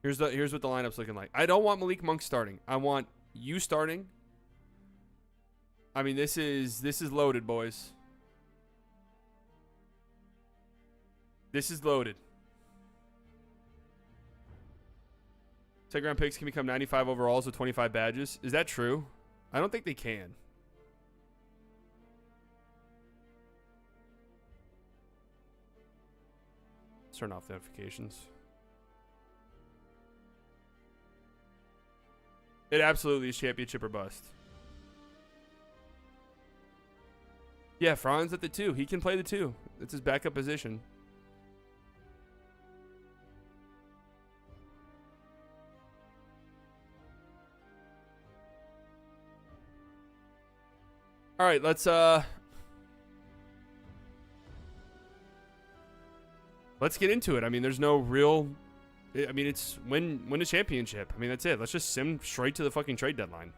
Here's what the lineup's looking like. I don't want Malik Monk starting. I want you starting. I mean, this is loaded, boys. This is loaded. Second round picks can become 95 overalls with 25 badges. Is that true? I don't think they can. Let's turn off notifications. It absolutely is championship or bust. Yeah, Franz at the 2. He can play the 2. It's his backup position. All right, let's get into it. I mean, there's no real. I mean, it's win a championship. I mean, that's it. Let's just sim straight to the fucking trade deadline.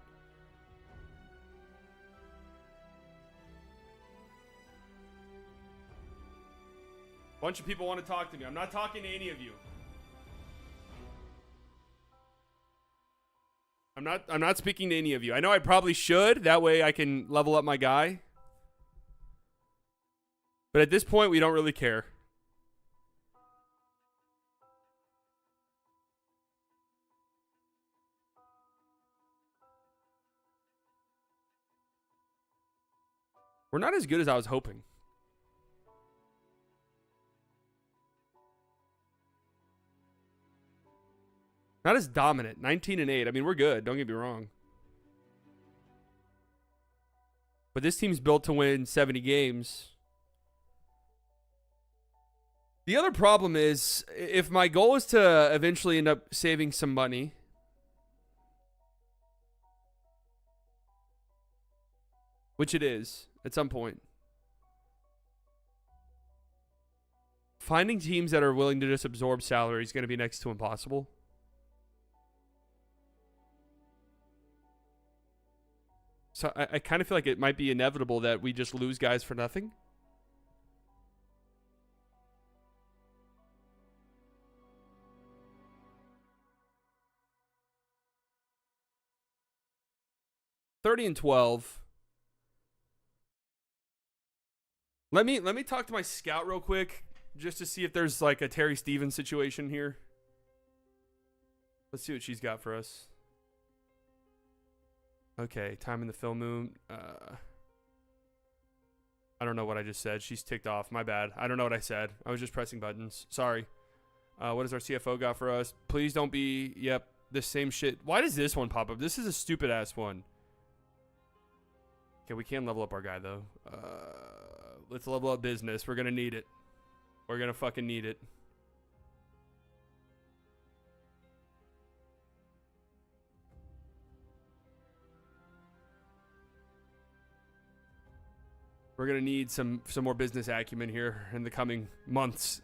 Bunch of people want to talk to me. I'm not talking to any of you. I'm not speaking to any of you. I know I probably should. That way I can level up my guy. But at this point, we don't really care. We're not as good as I was hoping. Not as dominant. 19-8. I mean, we're good. Don't get me wrong. But this team's built to win 70 games. The other problem is, if my goal is to eventually end up saving some money, which it is at some point, finding teams that are willing to just absorb salary is going to be next to impossible. So I kind of feel like it might be inevitable that we just lose guys for nothing. $30-12. Let me talk to my scout real quick, just to see if there's like a Terry Stevens situation here. Let's see what she's got for us. Okay, time in the fill moon. I don't know what I just said. She's ticked off. My bad. I don't know what I said. I was just pressing buttons. Sorry. What does our CFO got for us? Please don't be, yep, the same shit. Why does this one pop up? This is a stupid ass one. Okay, we can level up our guy though. Let's level up business. We're gonna need it. We're gonna fucking need it. We're going to need some more business acumen here in the coming months.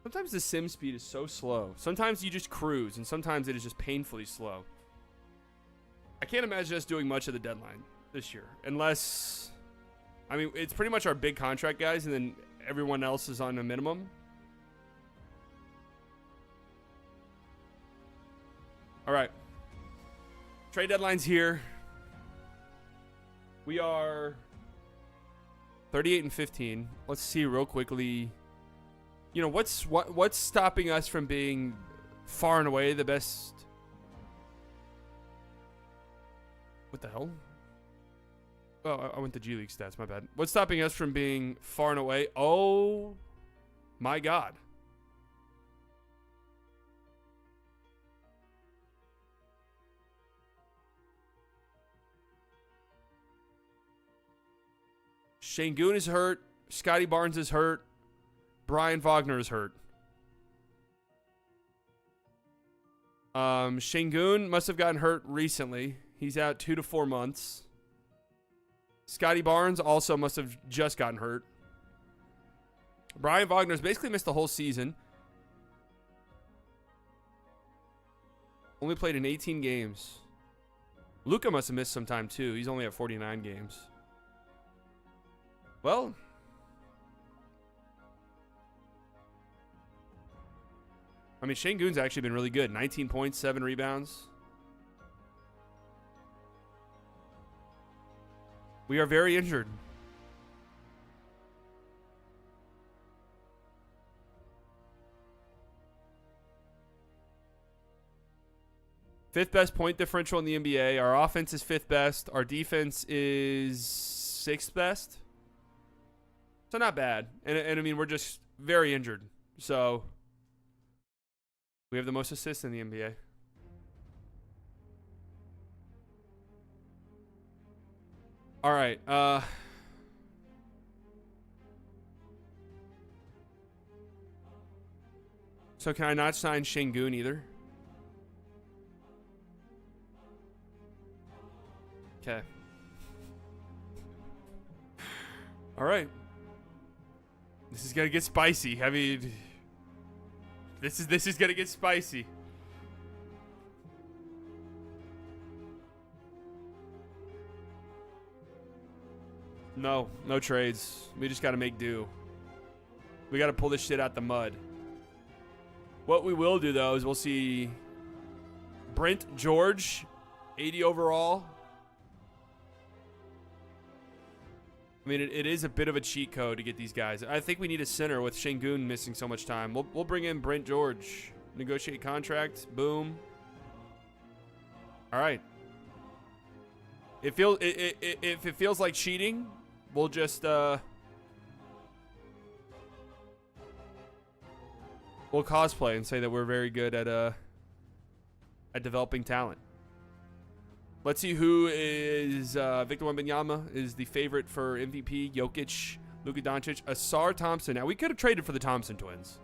Sometimes the sim speed is so slow. Sometimes you just cruise, and sometimes it is just painfully slow. I can't imagine us doing much of the deadline this year. Unless, I mean, it's pretty much our big contract guys, and then everyone else is on a minimum. All right. Trade deadline's here. We are 38-15. Let's see real quickly. You know, what's stopping us from being far and away the best? What the hell? Oh, I went to G League stats. My bad. What's stopping us from being far and away? Oh, my God. Şengün is hurt. Scotty Barnes is hurt. Brian Wagner is hurt. Şengün must have gotten hurt recently. He's out 2 to 4 months. Scotty Barnes also must have just gotten hurt. Brian Wagner's basically missed the whole season. Only played in 18 games. Luka must have missed some time too. He's only at 49 games. Well, I mean, Şengün's actually been really good. 19 points, 7 rebounds. We are very injured. Fifth best point differential in the NBA. Our offense is 5th best. Our defense is 6th best. So not bad. And I mean, we're just very injured. So we have the most assists in the NBA. All right. So can I not sign Şengün either? Okay. All right. This is gonna get spicy. I mean, this is gonna get spicy. No trades. We just gotta make do. We gotta pull this shit out the mud. What we will do though is we'll see Brent George, 80 overall. I mean, it is a bit of a cheat code to get these guys. I think we need a center with Şengün missing so much time. We'll bring in Brent George. Negotiate contract. Boom. All right. If it feels like cheating, we'll just we'll cosplay and say that we're very good at developing talent. Let's see who is Victor Wembanyama is the favorite for MVP. Jokic, Luka Doncic, Asar Thompson. Now we could have traded for the Thompson twins,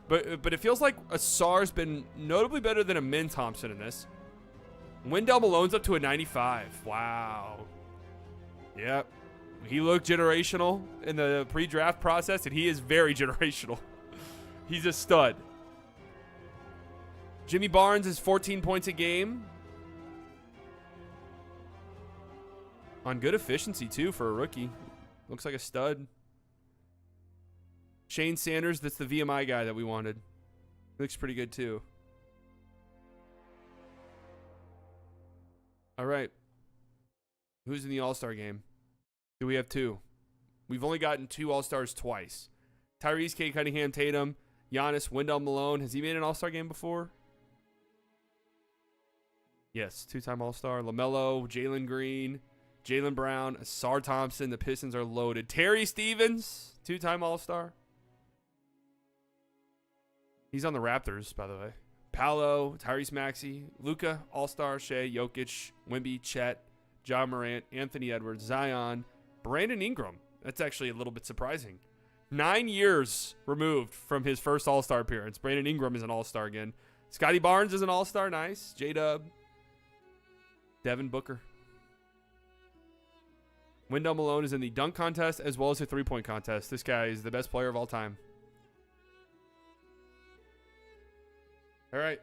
but it feels like Asar's been notably better than Amin Thompson in this. Wendell Malone's up to a 95. Wow. Yep. He looked generational in the pre-draft process, and he is very generational. He's a stud. Jimmy Barnes is 14 points a game. On good efficiency, too, for a rookie. Looks like a stud. Shane Sanders, that's the VMI guy that we wanted. Looks pretty good, too. All right. Who's in the All-Star game? Do we have 2? We've only gotten 2 All-Stars twice. Tyrese, K. Cunningham, Tatum, Giannis, Wendell Malone. Has he made an All-Star game before? Yes, 2-time All-Star. LaMelo, Jalen Green, Jaylen Brown, Asar Thompson. The Pistons are loaded. Terry Stevens, 2-time All-Star. He's on the Raptors, by the way. Paolo, Tyrese Maxey, Luka, All-Star, Shea, Jokic, Wemby, Chet, John Morant, Anthony Edwards, Zion, Brandon Ingram. That's actually a little bit surprising. 9 years removed from his first All-Star appearance. Brandon Ingram is an All-Star again. Scotty Barnes is an All-Star. Nice. J-Dub. Devin Booker. Wendell Malone is in the dunk contest as well as the three-point contest. This guy is the best player of all time. All right.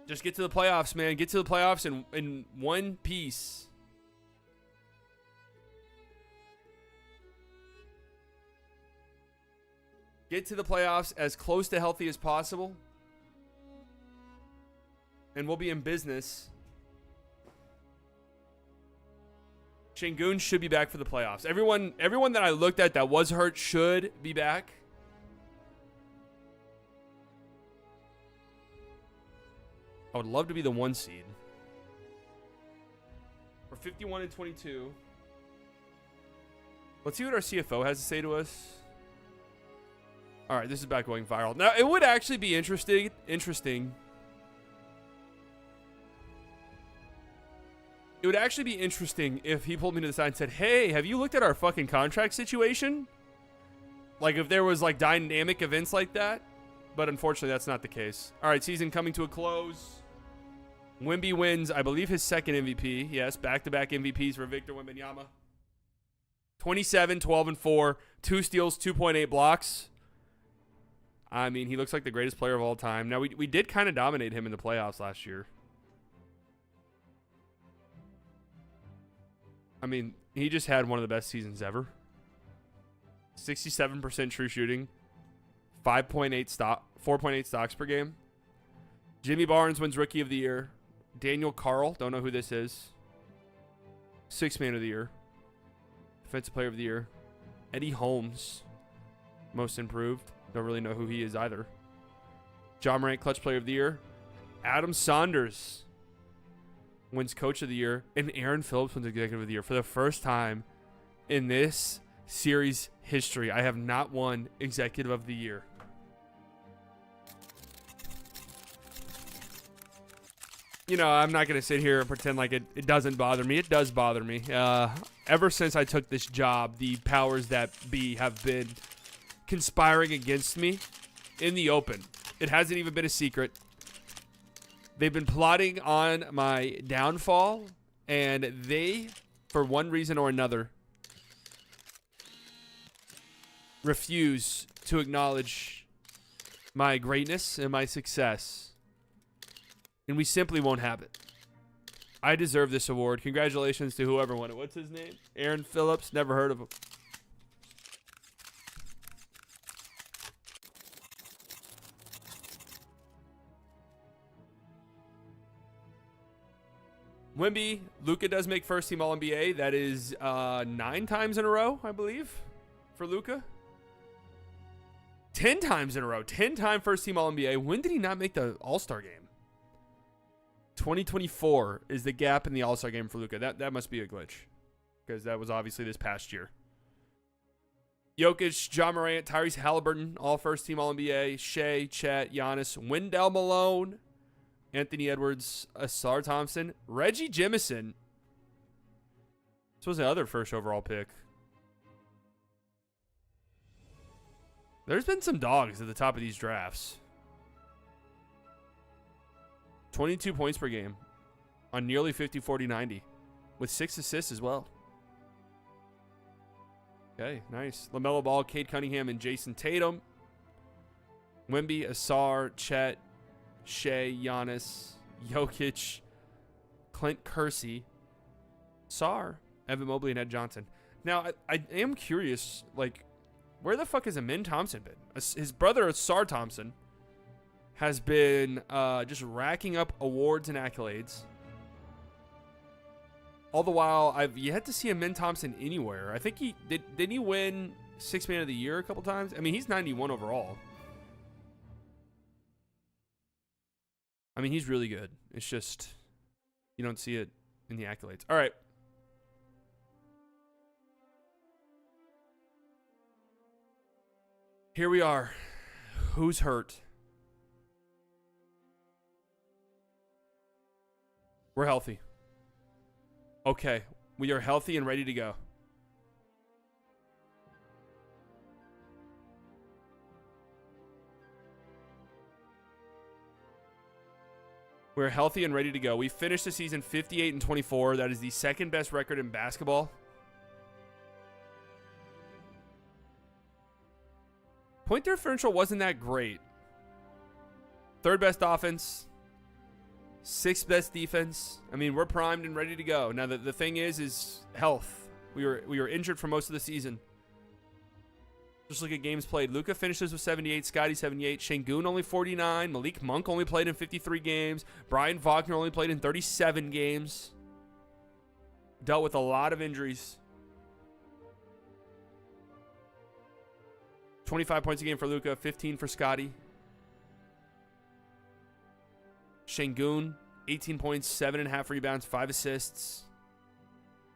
Just get to the playoffs, man. Get to the playoffs in one piece. Get to the playoffs as close to healthy as possible. And we'll be in business. Şengün should be back for the playoffs. Everyone that I looked at that was hurt should be back. I would love to be the 1 seed. We're 51 and 22. Let's see what our CFO has to say to us. All right, this is about going viral. Now, it would actually be interesting. It would actually be interesting if he pulled me to the side and said, hey, have you looked at our fucking contract situation? Like, if there was, like, dynamic events like that. But unfortunately, that's not the case. All right, season coming to a close. Wemby wins, I believe, his second MVP. Yes, back-to-back MVPs for Victor Wembanyama. 27, 12, and 4. 2 steals, 2.8 blocks. I mean, he looks like the greatest player of all time. Now, we did kind of dominate him in the playoffs last year. I mean, he just had one of the best seasons ever. 67% true shooting. 4.8 stocks per game. Jimmy Barnes wins Rookie of the Year. Daniel Carl, don't know who this is. 6th Man of the Year. Defensive Player of the Year. Eddie Holmes, Most Improved. Don't really know who he is either. John Morant, Clutch Player of the Year. Adam Saunders wins Coach of the Year. And Aaron Phillips wins Executive of the Year. For the first time in this series history, I have not won Executive of the Year. You know, I'm not going to sit here and pretend like it doesn't bother me. It does bother me. Ever since I took this job, the powers that be have been conspiring against me in the open. It hasn't even been a secret. They've been plotting on my downfall, and they, for one reason or another, refuse to acknowledge my greatness and my success. And we simply won't have it. I deserve this award. Congratulations to whoever won it. What's his name? Aaron Phillips. Never heard of him. Wemby, Luka does make first team All-NBA. That is 9 times in a row, I believe, for Luka. 10 times in a row. 10-time first team All-NBA. When did he not make the All-Star game? 2024 is the gap in the All-Star game for Luka. That must be a glitch, because that was obviously this past year. Jokic, John Morant, Tyrese Halliburton, all first team All-NBA. Shea, Chet, Giannis, Wendell Malone, Anthony Edwards, Asar Thompson, Reggie Jemison. This was the other first overall pick. There's been some dogs at the top of these drafts. 22 points per game on nearly 50, 40, 90 with 6 assists as well. Okay, nice. LaMelo Ball, Cade Cunningham, and Jason Tatum. Wemby, Asar, Chet, Shea, Giannis, Jokic, Clint Kersey, Sar, Evan Mobley, and Ed Johnson. Now, I am curious, like, where the fuck has Amin Thompson been? His brother, Asar Thompson, has been just racking up awards and accolades. All the while, I've yet to see Amin Thompson anywhere. I think he didn't he win 6th Man of the Year a couple times? I mean, he's 91 overall. I mean, he's really good. It's just you don't see it in the accolades. All right. Here we are. Who's hurt? We're healthy. Okay, we are healthy and ready to go. We're healthy and ready to go. We finished the season 58 and 24. That is the second best record in basketball. Point differential wasn't that great. Third best offense. 6th best defense. I mean, we're primed and ready to go. Now, the thing is health. We were injured for most of the season. Just look at games played. Luka finishes with 78. Scotty 78. Şengün only 49. Malik Monk only played in 53 games. Brian Faulkner only played in 37 games. Dealt with a lot of injuries. 25 points a game for Luka. 15 for Scotty. Şengün, 18 points, 7.5 rebounds, 5 assists.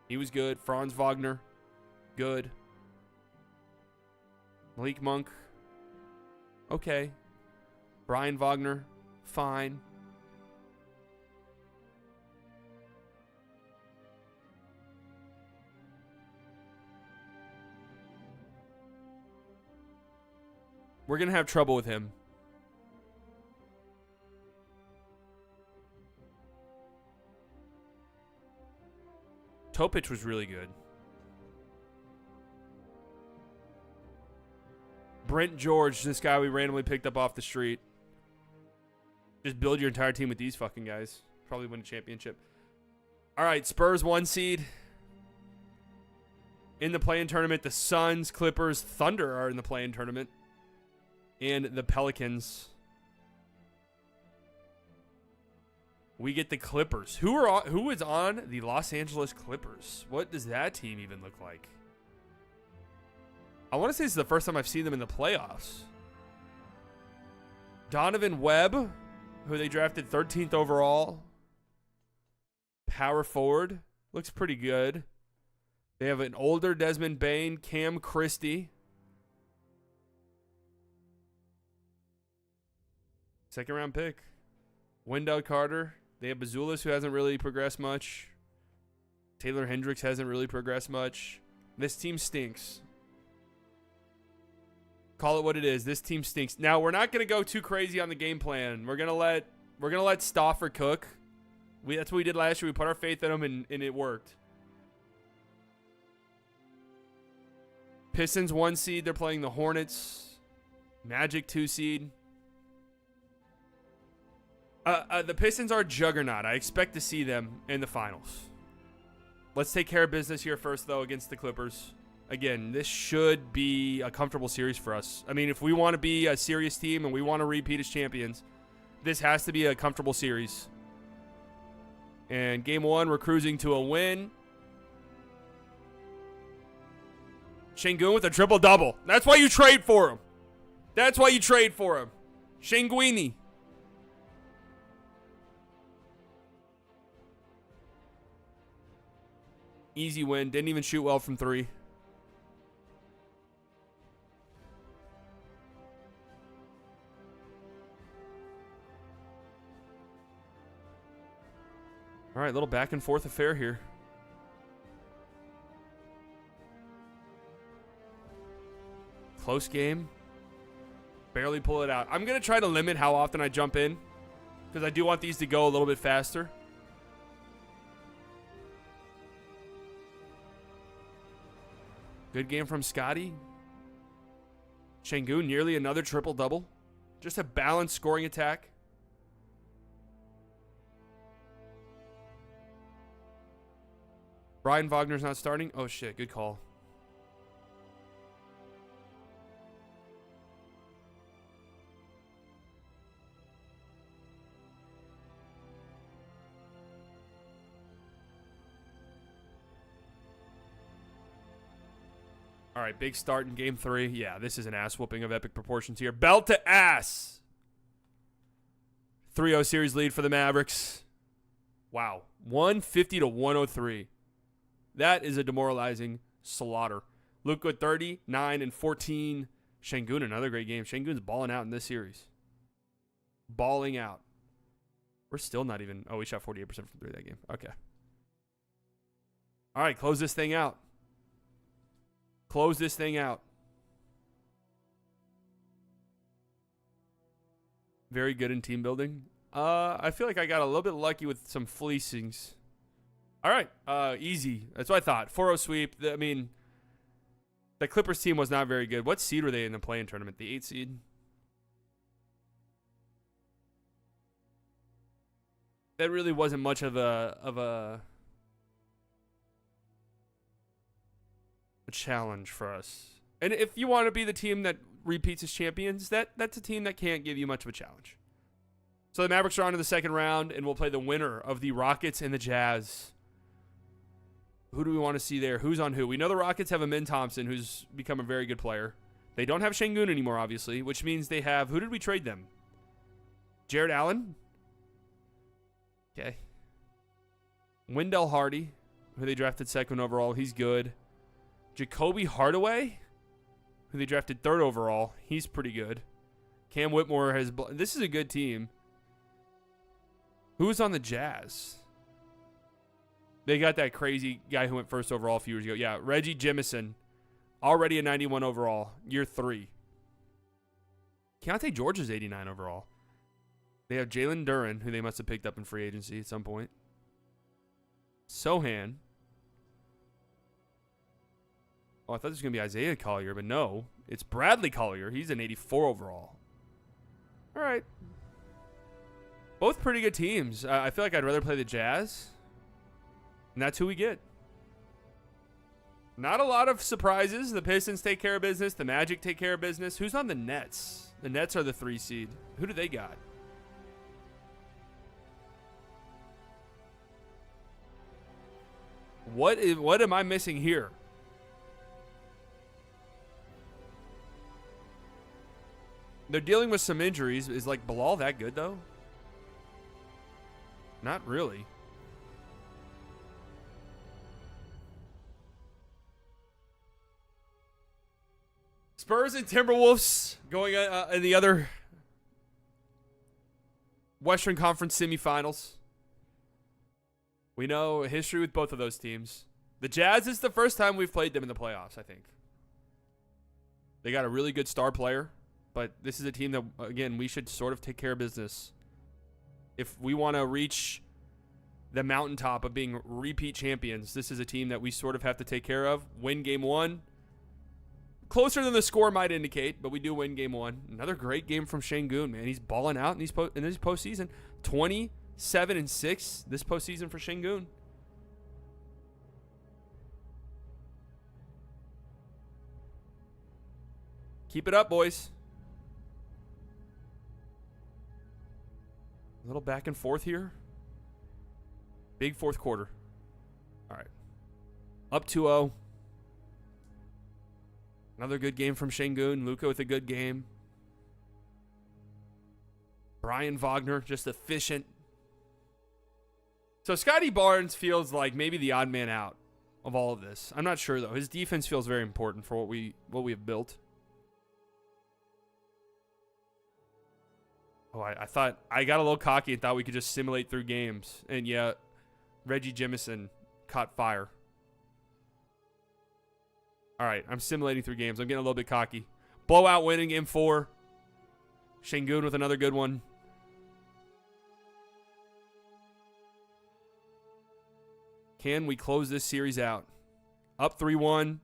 He was good. Franz Wagner, good. Malik Monk, okay. Brian Wagner, fine. We're going to have trouble with him. Topic was really good. Brent George, this guy we randomly picked up off the street. Just build your entire team with these fucking guys. Probably win a championship. All right, Spurs 1 seed. In the play-in tournament, the Suns, Clippers, Thunder are in the play-in tournament. And the Pelicans. We get the Clippers. Who is on the Los Angeles Clippers? What does that team even look like? I want to say this is the first time I've seen them in the playoffs. Donovan Webb, who they drafted 13th overall. Power forward. Looks pretty good. They have an older Desmond Bane, Cam Christie. Second round pick. Wendell Carter. They have Bazulis, who hasn't really progressed much. Taylor Hendricks hasn't really progressed much. This team stinks. Call it what it is. This team stinks. Now, we're not going to go too crazy on the game plan. We're going to let Stauffer cook. That's what we did last year. We put our faith in him, and it worked. Pistons 1 seed. They're playing the Hornets. Magic 2 seed. The Pistons are a juggernaut. I expect to see them in the finals. Let's take care of business here first, though, against the Clippers. Again, this should be a comfortable series for us. I mean, if we want to be a serious team and we want to repeat as champions, this has to be a comfortable series. And game 1, we're cruising to a win. Şengün with a triple-double. That's why you trade for him. That's why you trade for him. Şengün'i. Easy win. Didn't even shoot well from 3. All right, little back and forth affair here. Close game. Barely pull it out. I'm going to try to limit how often I jump in because I do want these to go a little bit faster. Good game from Scotty. Şengün, nearly another triple-double. Just a balanced scoring attack. Brian Wagner's not starting. Oh, shit. Good call. All right, big start in game 3. Yeah, this is an ass whooping of epic proportions here. Belt to ass. 3-0 series lead for the Mavericks. Wow. 150 to 103. That is a demoralizing slaughter. Luka 30, 9, and 14. Şengün, another great game. Şengün's balling out in this series. Balling out. We're still not even... Oh, we shot 48% from 3 that game. Okay. All right, close this thing out. Close this thing out. Very good in team building. I feel like I got a little bit lucky with some fleecings. All right, easy. That's what I thought. 4-0 sweep. I mean, the Clippers team was not very good. What seed were they in the play-in tournament? The 8 seed? That really wasn't much of a challenge for us. And if you want to be the team that repeats as champions, that's a team that can't give you much of a challenge. So the Mavericks are on to the second round, and we'll play the winner of the Rockets and the Jazz. Who do we want to see there? Who's on who? We know the Rockets have Amin Thompson, who's become a very good player. They don't have Şengün anymore, obviously, which means they have... Who did we trade them? Jared Allen? Okay. Wendell Hardy. who they drafted 2nd overall. He's good. Jacoby Hardaway, who they drafted 3rd overall. He's pretty good. Cam Whitmore has... This is a good team. Who's on the Jazz? They got that crazy guy who went 1st overall a few years ago. Yeah, Reggie Jemison. Already a 91 overall. Year 3. Keontae George is 89 overall. They have Jalen Duren, who they must have picked up in free agency at some point. Sohan. Oh, I thought this was going to be Isaiah Collier, but no. It's Bradley Collier. He's an 84 overall. All right. Both pretty good teams. I feel like I'd rather play the Jazz. And that's who we get. Not a lot of surprises. The Pistons take care of business. The Magic take care of business. Who's on the Nets? The Nets are the 3 seed. Who do they got? What am I missing here? They're dealing with some injuries. Is like Bilal that good though? Not really. Spurs and Timberwolves going in the other Western Conference semifinals. We know history with both of those teams. The Jazz is the first time we've played them in the playoffs, I think. They got a really good star player, but this is a team that, again, we should sort of take care of business. If we want to reach the mountaintop of being repeat champions, this is a team that we sort of have to take care of. Win game 1. Closer than the score might indicate, but we do win game 1. Another great game from Şengün, man. He's balling out in this postseason. 27-6 this postseason for Şengün. Keep it up, boys. A little back and forth here. Big 4th quarter. All right. Up 2-0. Another good game from Şengün. Luka with a good game. Brian Wagner, just efficient. So Scotty Barnes feels like maybe the odd man out of all of this. I'm not sure, though. His defense feels very important for what we have built. Oh, I thought I got a little cocky and thought we could just simulate through games. And yeah, Reggie Jemison caught fire. All right, I'm simulating through games. I'm getting a little bit cocky. Blowout win in game 4. Şengün with another good one. Can we close this series out? Up 3-1.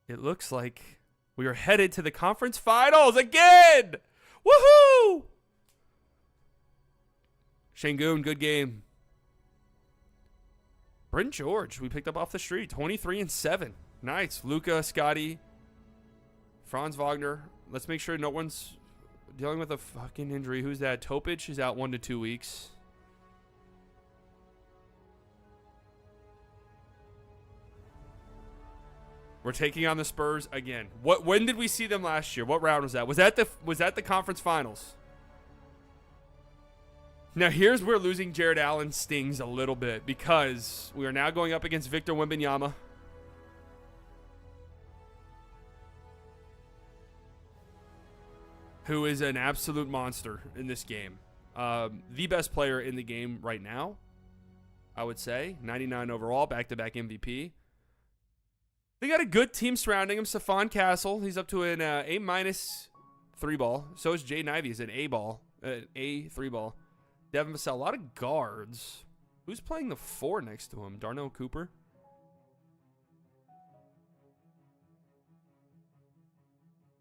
It looks like we are headed to the conference finals again. Woohoo! Şengün, good game. Brent George, we picked up off the street. 23-7. Nice. Luka, Scotty, Franz Wagner. Let's make sure no one's dealing with a fucking injury. Who's that? Topic is out 1 to 2 weeks. We're taking on the Spurs again. When did we see them last year? What round was that? Was that the conference finals? Now here's where losing Jared Allen stings a little bit, because we are now going up against Victor Wembanyama. Who is an absolute monster in this game. The best player in the game right now, I would say. 99 overall, back-to-back MVP. They got a good team surrounding him. Stephon Castle, he's up to an A- 3 ball. So is Jay Ivey, he's an A ball, A 3 ball. Devin Vassell, a lot of guards. Who's playing the 4 next to him? Darnell Cooper?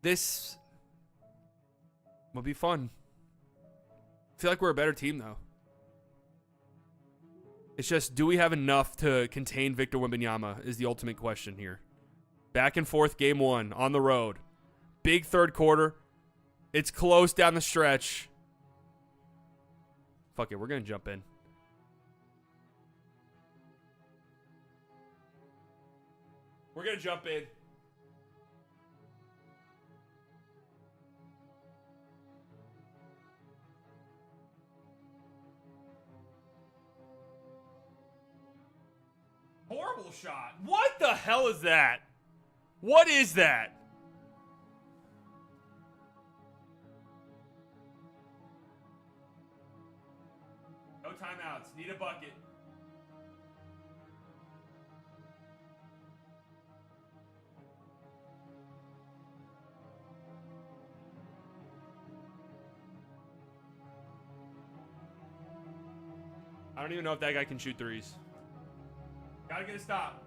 This will be fun. I feel like we're a better team, though. It's just, do we have enough to contain Victor Wembanyama is the ultimate question here. Back and forth, game 1 on the road. Big 3rd quarter. It's close down the stretch. Fuck it, we're going to jump in. We're going to jump in. Horrible shot. What the hell is that? What is that? No timeouts. Need a bucket. I don't even know if that guy can shoot threes. Gotta get a stop.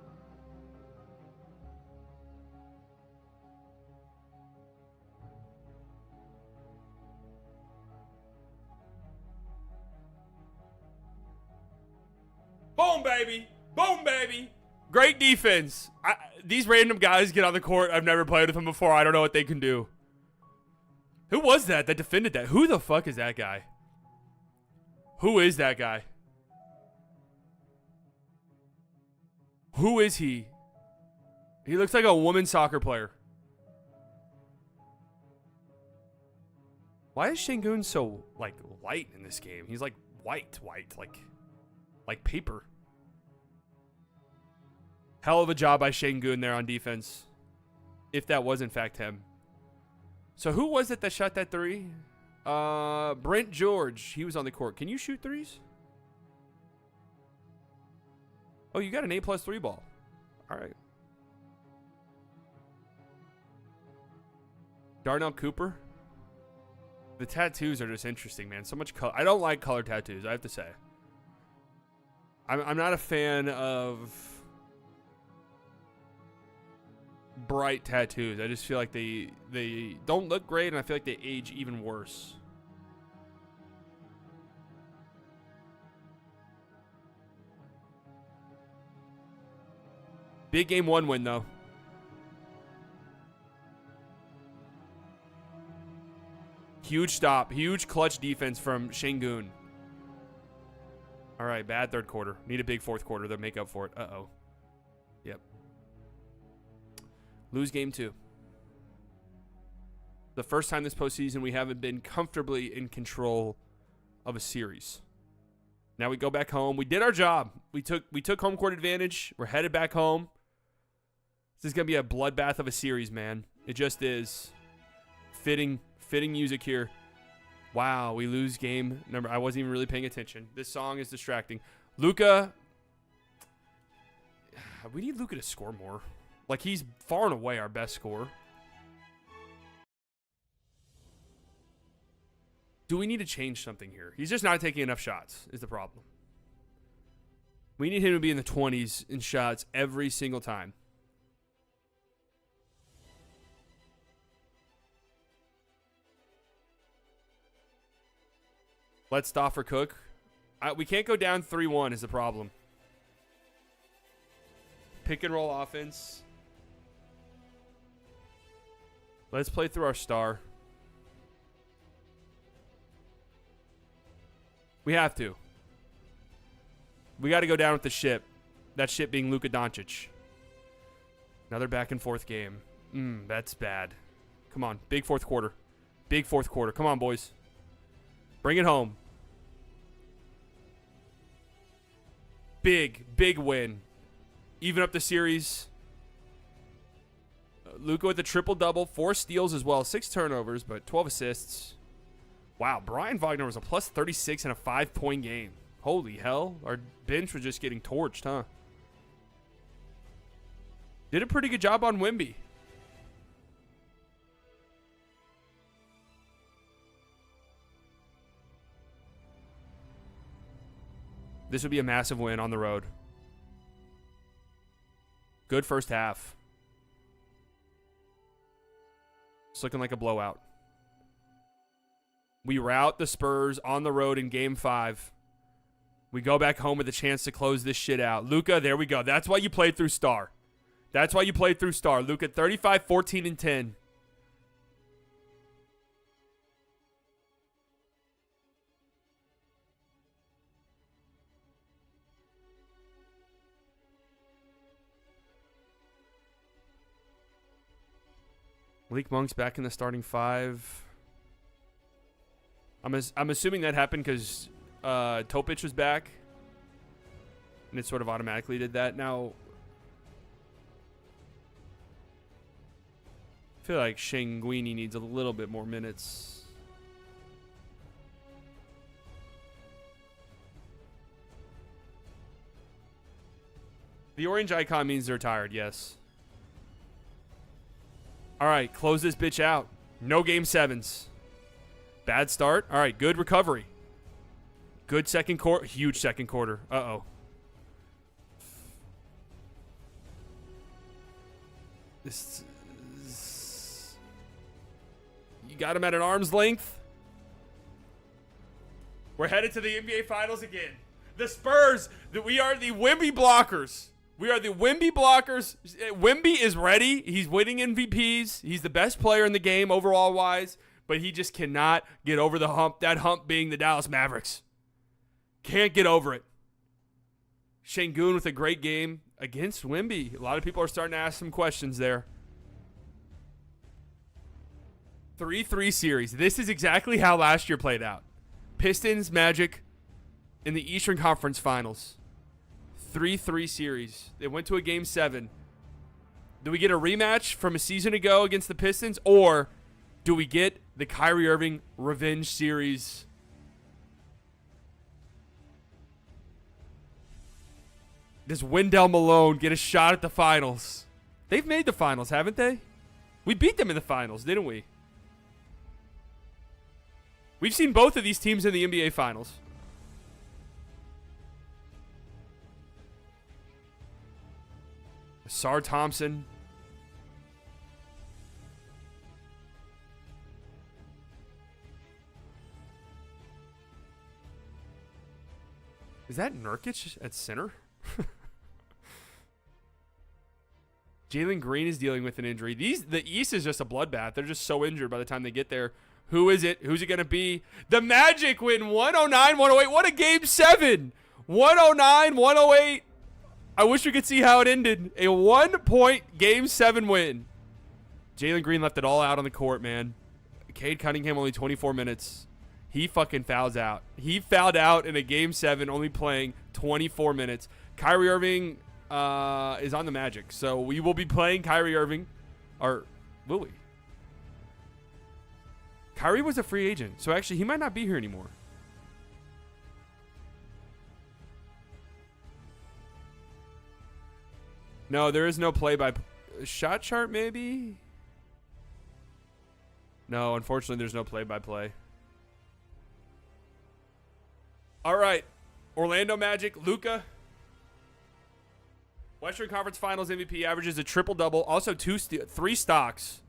Boom, baby. Boom, baby. Great defense. These random guys get on the court. I've never played with them before. I don't know what they can do. Who was that defended that? Who the fuck is that guy? Who is that guy? Who is he? He looks like a women's soccer player. Why is Şengün so, like, light in this game? He's, like, white, like paper. Hell of a job by Şengün there on defense. If that was, in fact, him. So who was it that shot that three? Brent George. He was on the court. Can you shoot threes? Oh, you got an A+3 ball. All right. Darnell Cooper. The tattoos are just interesting, man. So much color. I don't like color tattoos, I have to say. I'm not a fan of bright tattoos. I just feel like they don't look great, and I feel like they age even worse. Big game one win, though. Huge stop. Huge clutch defense from Şengün. All right, bad third quarter. Need a big fourth quarter to make up for it. Uh-oh. Yep. Lose game two. The first time this postseason we haven't been comfortably in control of a series. Now we go back home. We did our job. We took home court advantage. We're headed back home. This is going to be a bloodbath of a series, man. It just is. Fitting music here. Wow, we lose game number. I wasn't even really paying attention. This song is distracting. Luka. We need Luka to score more. Like, he's far and away our best scorer. Do we need to change something here? He's just not taking enough shots is the problem. We need him to be in the 20s in shots every single time. Let's stop for Cook. We can't go down 3-1 is the problem. Pick and roll offense. Let's play through our star. We have to. We got to go down with the ship. That ship being Luka Doncic. Another back and forth game. That's bad. Come on. Big fourth quarter. Big fourth quarter. Come on, boys. Bring it home. Big win. Even up the series. Luka with a triple-double. 4 steals as well. 6 turnovers, but 12 assists. Wow, Brian Wagner was a plus 36 in a 5-point game. Holy hell. Our bench was just getting torched, huh? Did a pretty good job on Wemby. This would be a massive win on the road. Good first half. It's looking like a blowout. We rout the Spurs on the road in Game 5. We go back home with a chance to close this shit out. Luka, there we go. That's why you played through Star. That's why you played through Star. Luka, 35, 14, and 10. Malik Monk's back in the starting 5. I'm assuming that happened because Topic was back. and it sort of automatically did that. Now, I feel like Shenguini needs a little bit more minutes. The orange icon means they're tired, yes. All right, close this bitch out. No game sevens. Bad start. All right, good recovery. Good second quarter. Huge second quarter. Uh-oh. You got him at an arm's length. We're headed to the NBA Finals again. The Spurs, we are the Wemby blockers. We are the Wemby blockers. Wemby is ready. He's winning MVPs. He's the best player in the game overall-wise, but he just cannot get over the hump, that hump being the Dallas Mavericks. Can't get over it. Şengün with a great game against Wemby. A lot of people are starting to ask some questions there. 3-3 series. This is exactly how last year played out. Pistons, Magic in the Eastern Conference Finals. 3-3 series. They went to a game 7. Do we get a rematch from a season ago against the Pistons, or do we get the Kyrie Irving revenge series? Does Wendell Malone get a shot at the finals? They've made the finals, haven't they? We beat them in the finals, didn't we? We've seen both of these teams in the NBA Finals. Sar Thompson. Is that Nurkic at center? Jalen Green is dealing with an injury. The East is just a bloodbath. They're just so injured by the time they get there. Who is it? Who's it going to be? The Magic win 109-108. What a game 7. 109-108. I wish we could see how it ended. A 1-point game 7 win. Jalen Green left it all out on the court, man. Cade Cunningham only 24 minutes. He fucking fouls out. He fouled out in a game 7, only playing 24 minutes. Kyrie Irving is on the Magic, so we will be playing Kyrie Irving. Or will we? Kyrie was a free agent, so actually he might not be here anymore. No, there is no shot chart, maybe? No, unfortunately, there's no play-by-play. All right. Orlando Magic, Luka. Western Conference Finals MVP, averages a triple-double. Also 3 stocks.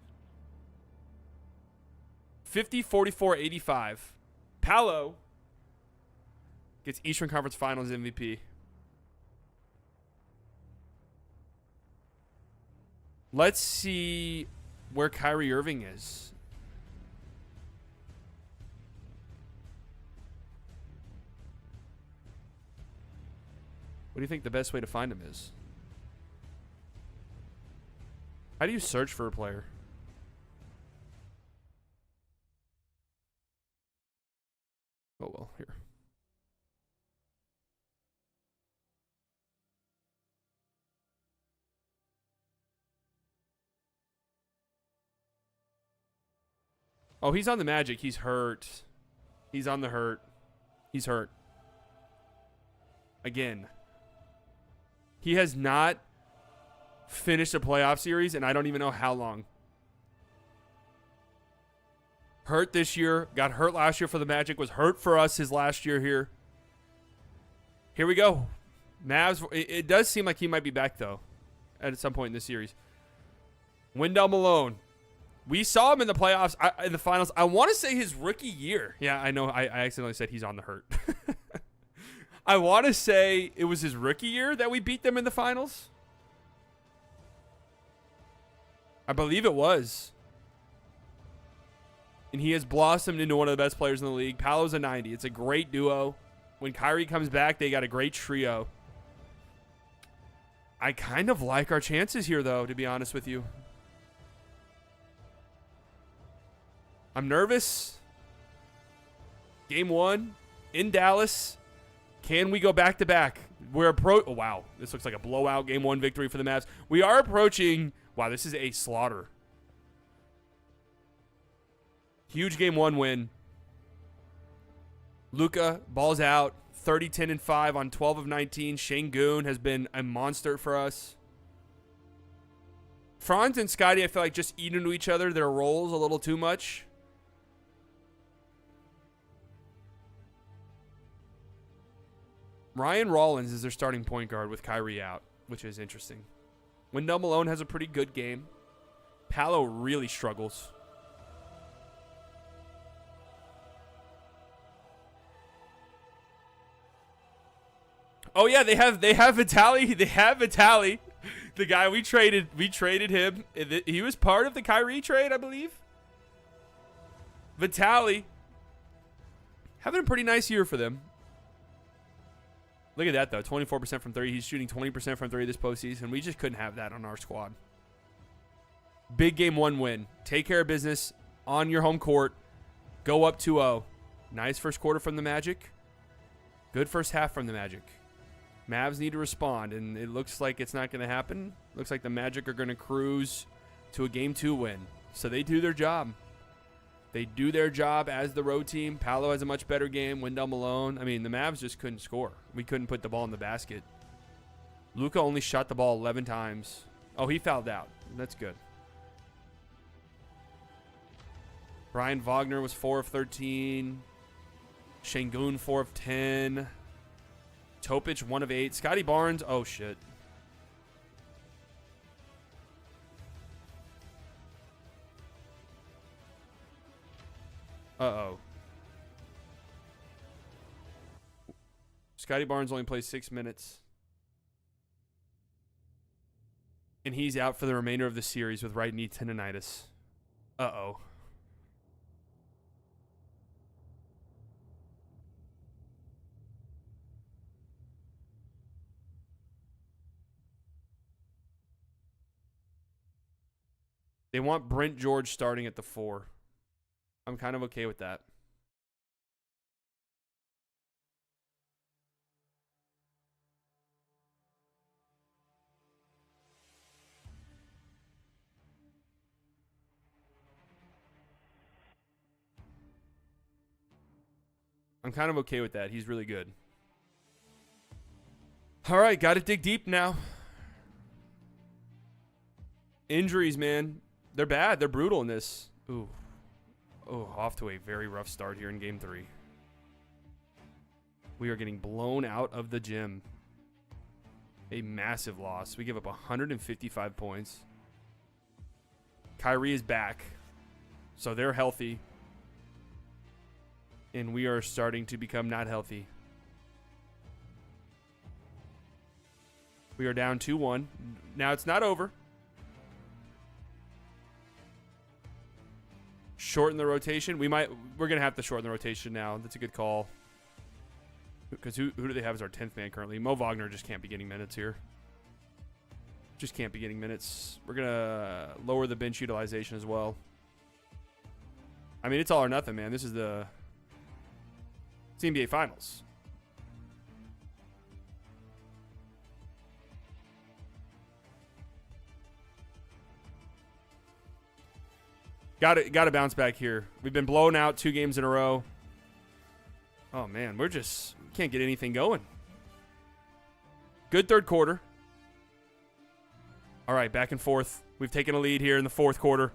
50, 44, 85. Paolo gets Eastern Conference Finals MVP. Let's see where Kyrie Irving is. What do you think the best way to find him is? How do you search for a player? Oh, well, here. Oh, he's on the Magic. He's hurt. He's on the hurt. He's hurt. Again. He has not finished a playoff series, and I don't even know how long. Hurt this year. Got hurt last year for the Magic. Was hurt for us his last year here. Here we go. Mavs. It does seem like he might be back, though, at some point in this series. Wendell Malone. We saw him in the playoffs, in the finals. I want to say his rookie year. Yeah, I know. I accidentally said he's on the hurt. I want to say it was his rookie year that we beat them in the finals. I believe it was. And he has blossomed into one of the best players in the league. Paolo's a 90. It's a great duo. When Kyrie comes back, they got a great trio. I kind of like our chances here, though, to be honest with you. I'm nervous. Game 1 in Dallas. Can we go back-to-back? Oh, wow. This looks like a blowout game 1 victory for the Mavs. We are approaching. Wow, this is a slaughter. Huge game 1 win. Luka balls out. 30, 10, and 5 on 12 of 19. Şengün has been a monster for us. Franz and Scotty, I feel like just eat into each other. Their roles a little too much. Ryan Rollins is their starting point guard with Kyrie out, which is interesting. Wendell Malone has a pretty good game. Paolo really struggles. Oh yeah, they have Vitali. They have Vitali, the guy we traded. We traded him. He was part of the Kyrie trade, I believe. Vitali having a pretty nice year for them. Look at that, though. 24% from 3. He's shooting 20% from 3 this postseason. We just couldn't have that on our squad. Big game 1 win. Take care of business on your home court. Go up 2-0. Nice first quarter from the Magic. Good first half from the Magic. Mavs need to respond, and it looks like it's not going to happen. Looks like the Magic are going to cruise to a game 2 win. So they do their job. They do their job as the road team. Paolo has a much better game. Wendell Malone. I mean, the Mavs just couldn't score. We couldn't put the ball in the basket. Luka only shot the ball 11 times. Oh, he fouled out. That's good. Brian Wagner was 4 of 13. Şengün 4 of 10. Topic 1 of 8. Scotty Barnes. Oh, shit. Uh-oh. Scotty Barnes only plays 6 minutes. And he's out for the remainder of the series with right knee tendonitis. Uh-oh. They want Brent George starting at the 4. I'm kind of okay with that. I'm kind of okay with that. He's really good. All right, got to dig deep now. Injuries, man. They're bad. They're brutal in this. Ooh. Oh, off to a very rough start here in game 3. We are getting blown out of the gym. A massive loss. We give up 155 points. Kyrie is back. So they're healthy. And we are starting to become not healthy. We are down 2-1. Now it's not over. Shorten the rotation. We're gonna have to shorten the rotation now. That's a good call. Because who do they have as our 10th man currently? Mo Wagner just can't be getting minutes here. Just can't be getting minutes. We're gonna lower the bench utilization as well. I mean, it's all or nothing, man. This is the NBA Finals. Got to bounce back here. We've been blown out 2 games in a row. Oh, man. We can't get anything going. Good third quarter. All right, back and forth. We've taken a lead here in the fourth quarter.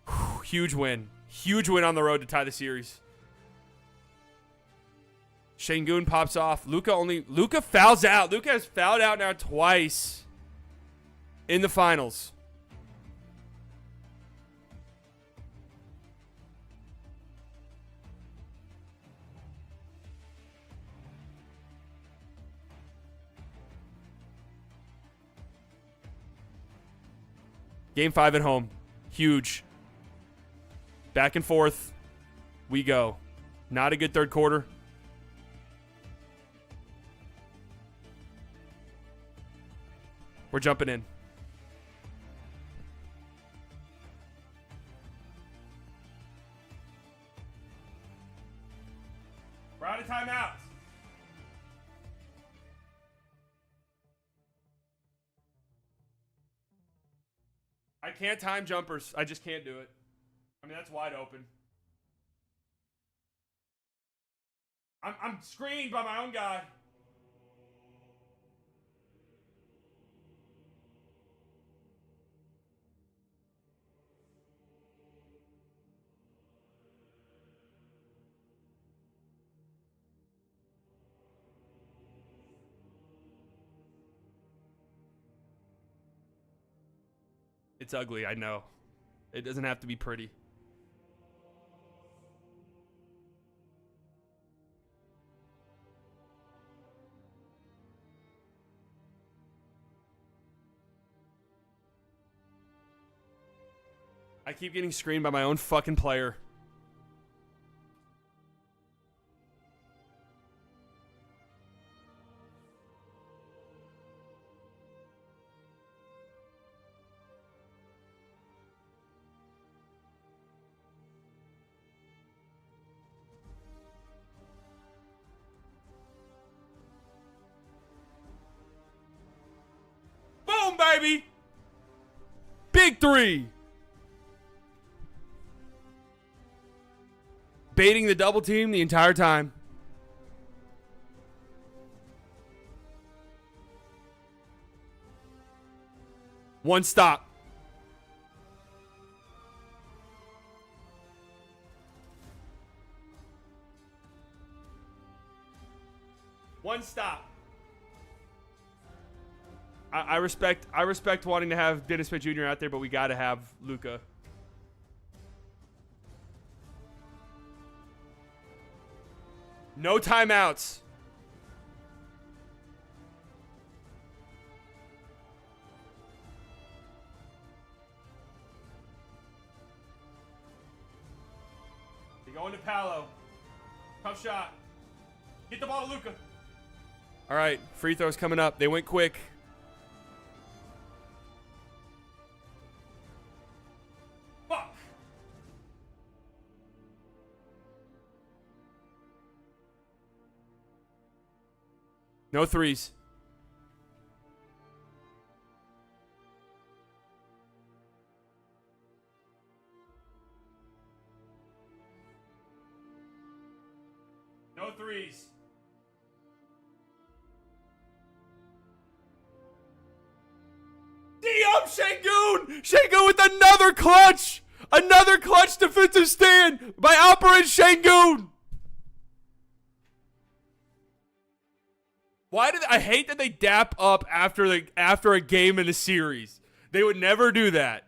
Whew, huge win. Huge win on the road to tie the series. Şengün pops off. Luka fouls out. Luka has fouled out now twice in the finals. Game 5 at home. Huge. Back and forth. We go. Not a good third quarter. We're jumping in. I can't time jumpers. I just can't do it. I mean, that's wide open. I'm screened by my own guy. It's ugly, I know. It doesn't have to be pretty. I keep getting screened by my own fucking player. Boom, baby! Big three! Baiting the double team the entire time. One stop. One stop. I respect wanting to have Dennis Smith Jr. out there, but we got to have Luka. No timeouts. You're going to Paolo. Tough shot. Get the ball to Luka. All right, free throws coming up. They went quick. Fuck. No threes. No threes. Shangoon! Shangoon with another clutch! Another clutch defensive stand by Alperen Shangoon! Why did I hate that they dap up after a game in a series? They would never do that.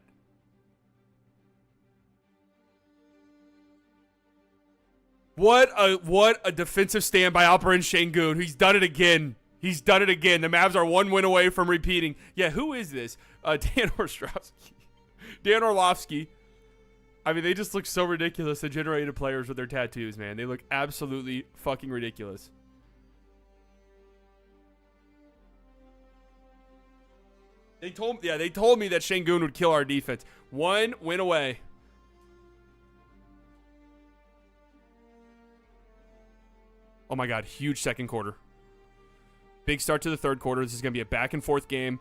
What a defensive stand by Alperen Shangoon. He's done it again. He's done it again. The Mavs are one win away from repeating. Yeah, who is this? Dan Orlovsky. I mean, they just look so ridiculous, the generated players with their tattoos, man. They look absolutely fucking ridiculous. They told me that Shangoon would kill our defense. One win away. Oh my God, huge second quarter. Big start to the third quarter. This is going to be a back and forth game.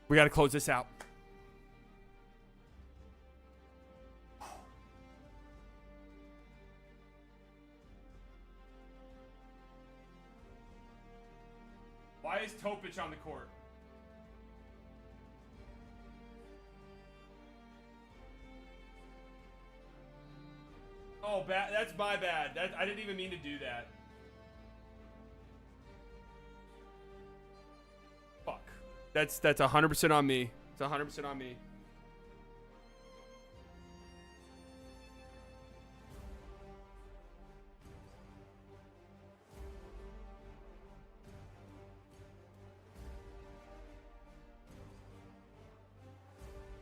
We got to close this out. Why is Topic on the court? Oh, bad. That's my bad. I didn't even mean to do that. Fuck. That's 100% on me. It's 100% on me.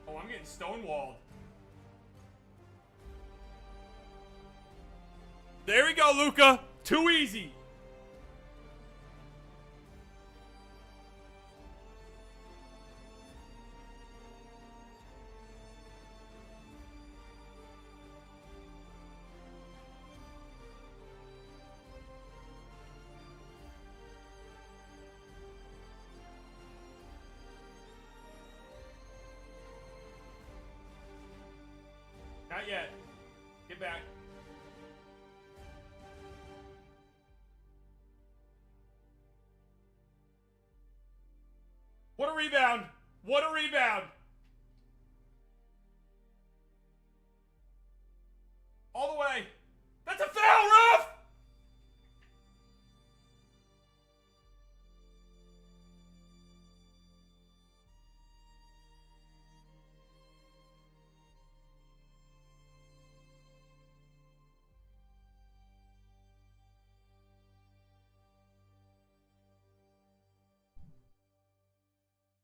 Oh, I'm getting stonewalled. There we go, Luka. Too easy. a rebound. What a rebound. All the way. That's a foul, ref!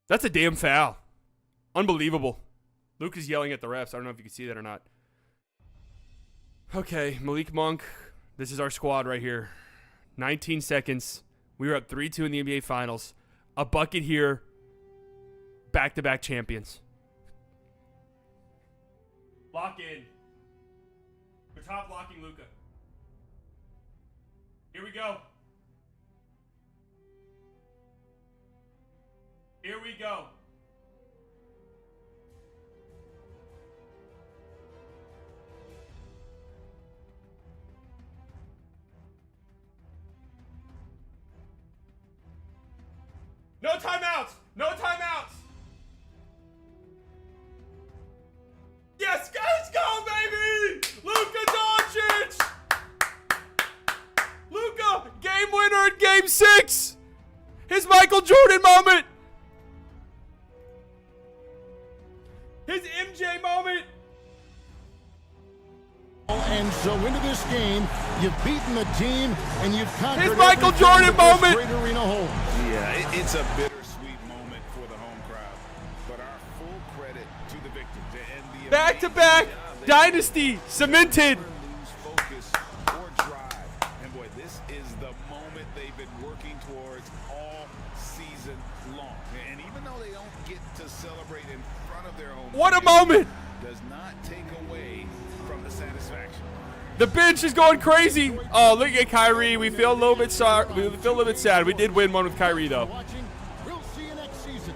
That's a damn foul. Unbelievable. Luke is yelling at the refs. I don't know if you can see that or not. Okay, Malik Monk. This is our squad right here. 19 seconds. We were up 3-2 in the NBA Finals. A bucket here. Back-to-back champions. Lock in. We're top locking Luka. Here we go. Here we go. No timeouts! No timeouts! Yes, let's go, baby! Luka Doncic! Luka, game winner in Game 6! His Michael Jordan moment! His MJ moment! And so into this game, you've beaten the team and you've conquered his Michael Jordan moment. Great arena home. Yeah, it's a bittersweet moment for the home crowd, but our full credit to the victors and the back-to-back dynasty cemented. Lose focus or drive, and boy, this is the moment they've been working towards all season long. And even though they don't get to celebrate in front of their home, What a moment! Does not take away from the satisfaction. The bench is going crazy. Oh, look at Kyrie. We feel a little bit sorry. We feel a little bit sad. We did win one with Kyrie, though. We'll see you next season.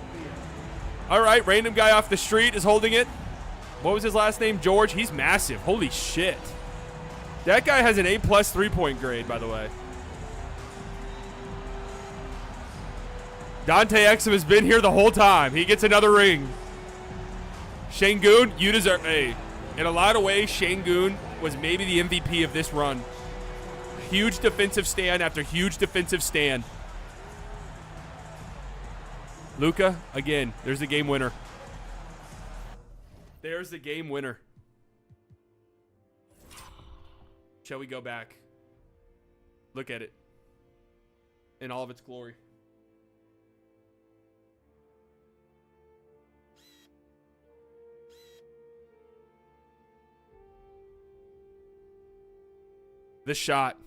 All right, random guy off the street is holding it. What was his last name? George. He's massive. Holy shit. That guy has an A+ three-point grade, by the way. Dante Exum has been here the whole time. He gets another ring. Şengün, you deserve. Hey, in a lot of ways, Şengün was maybe the MVP of this run. Huge defensive stand after huge defensive stand. Luka, again, there's the game winner. There's the game winner. Shall we go back? Look at it in all of its glory. The shot.